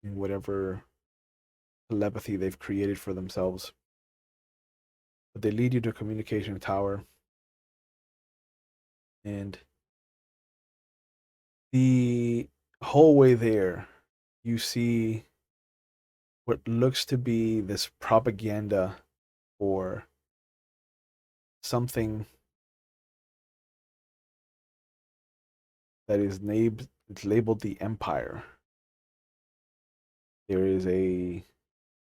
in whatever telepathy they've created for themselves. But they lead you to a communication tower, and the whole way there, you see what looks to be this propaganda for something that is named, it's labeled the Empire. There is a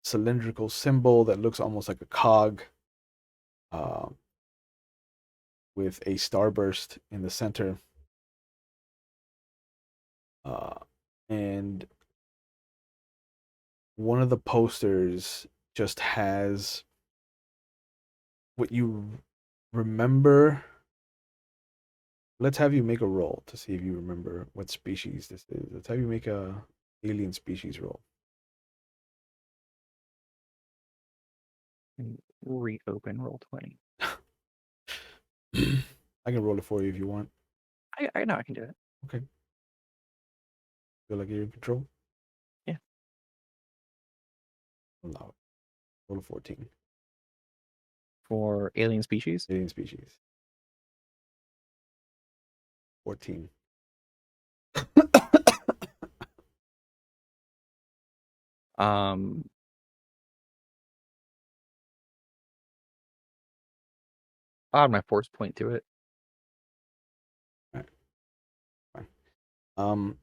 cylindrical symbol that looks almost like a cog, uh, with a starburst in the center. Uh, and one of the posters just has what you remember. Let's have you make a roll to see if you remember what species this is. Let's have you make a alien species roll. And reopen Roll20. I can roll it for you if you want. I know I can do it. Okay. Feel like you're in control? Yeah. Allow it. Roll a 14. For alien species? Alien species. 14. Um, I'll add my force point to it. Fine.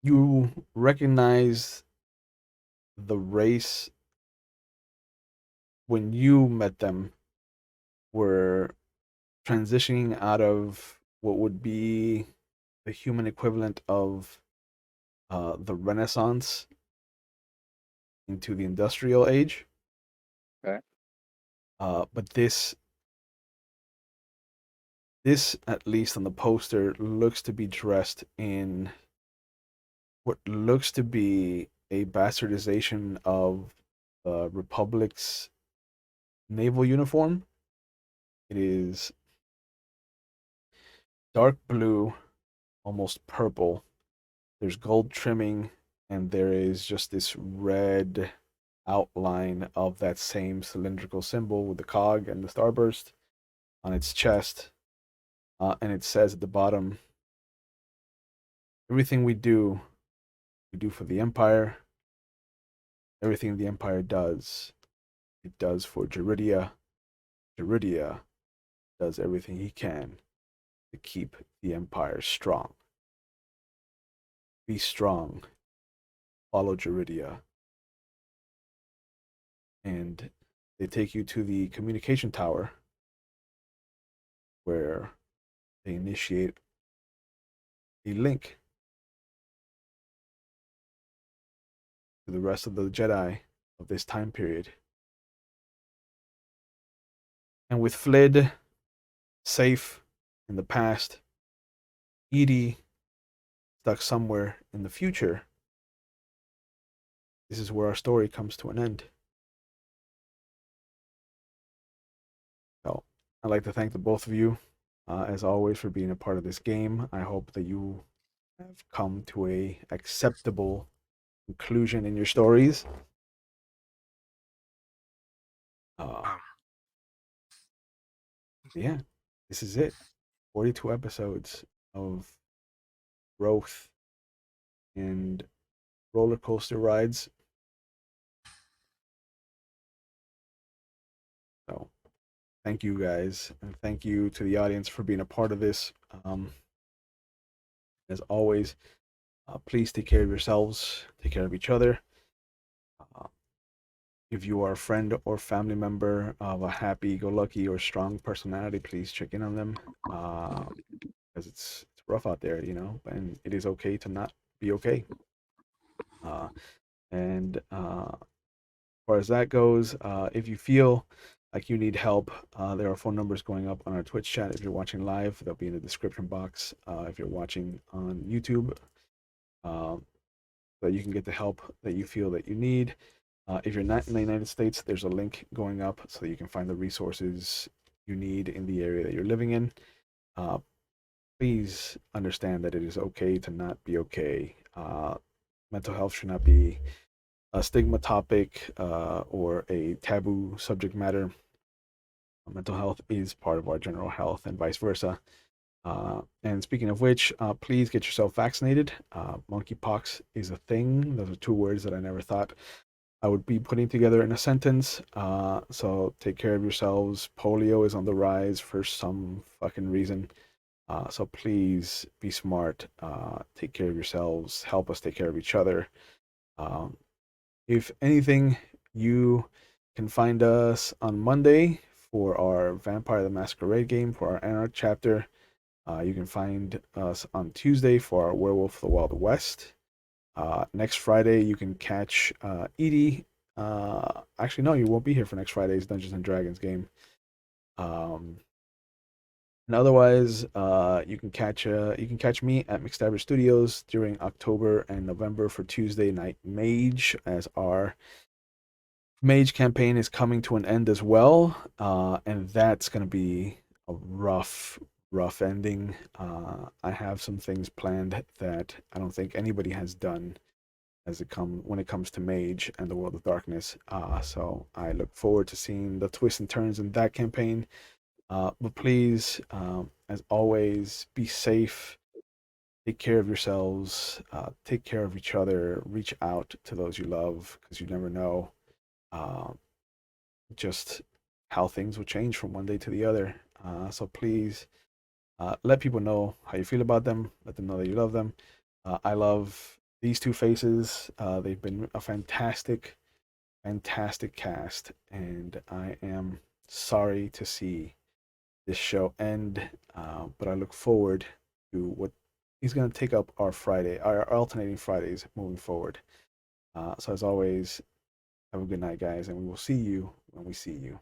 You recognize the race when you met them were transitioning out of what would be the human equivalent of the Renaissance into the industrial age. Okay. But this, at least on the poster, looks to be dressed in what looks to be a bastardization of the Republic's naval uniform. It is dark blue, almost purple. There's gold trimming, and there is just this red outline of that same cylindrical symbol with the cog and the starburst on its chest. And it says at the bottom, everything we do for the Empire. Everything the Empire does, it does for Jaridia. Jaridia does everything he can to keep the Empire strong. Be strong. Follow Jaridia. And they take you to the communication tower where they initiate a link to the rest of the Jedi of this time period. And with Flid safe in the past, Eedee stuck somewhere in the future, this is where our story comes to an end. So I'd like to thank the both of you, as always, for being a part of this game. I hope that you have come to a acceptable conclusion in your stories. Um, Yeah, this is it. 42 episodes of growth and roller coaster rides. So thank you guys, and thank you to the audience for being a part of this. As always, please take care of yourselves, take care of each other. Uh, if you are a friend or family member of a happy-go-lucky or strong personality, please check in on them, because it's rough out there, and it is okay to not be okay. And as far as that goes, if you feel like you need help, there are phone numbers going up on our Twitch chat. If you're watching live, they'll be in the description box. If you're watching on YouTube, that you can get the help that you feel that you need. If you're not in the United States, there's a link going up so that you can find the resources you need in the area that you're living in. Please understand that it is okay to not be okay. Mental health should not be a stigma topic, or a taboo subject matter. Mental health is part of our general health and vice versa. And speaking of which, please get yourself vaccinated. Monkeypox is a thing. Those are two words that I never thought I would be putting together in a sentence. So take care of yourselves. Polio is on the rise for some fucking reason. So please be smart. Take care of yourselves. Help us take care of each other. Um, if anything, you can find us on Monday for our Vampire the Masquerade game for our Anarch chapter. You can find us on Tuesday for our Werewolf the Wild West. Next Friday, you can catch Eedee. Actually, no, you won't be here for next Friday's Dungeons and Dragons game. And otherwise, you can catch me at McStabber Studios during October and November for Tuesday Night Mage, as our Mage campaign is coming to an end as well, and that's going to be a rough ending. I have some things planned that I don't think anybody has done when it comes to Mage and the World of Darkness. So I look forward to seeing the twists and turns in that campaign. But please, as always, be safe, take care of yourselves, take care of each other, reach out to those you love because you never know uh, just how things will change from one day to the other. So please let people know how you feel about them. Let them know that you love them. I love these two faces. They've been a fantastic, fantastic cast, and I am sorry to see this show end. But I look forward to what he's going to take up our alternating Fridays moving forward. So as always, have a good night, guys, and we will see you when we see you.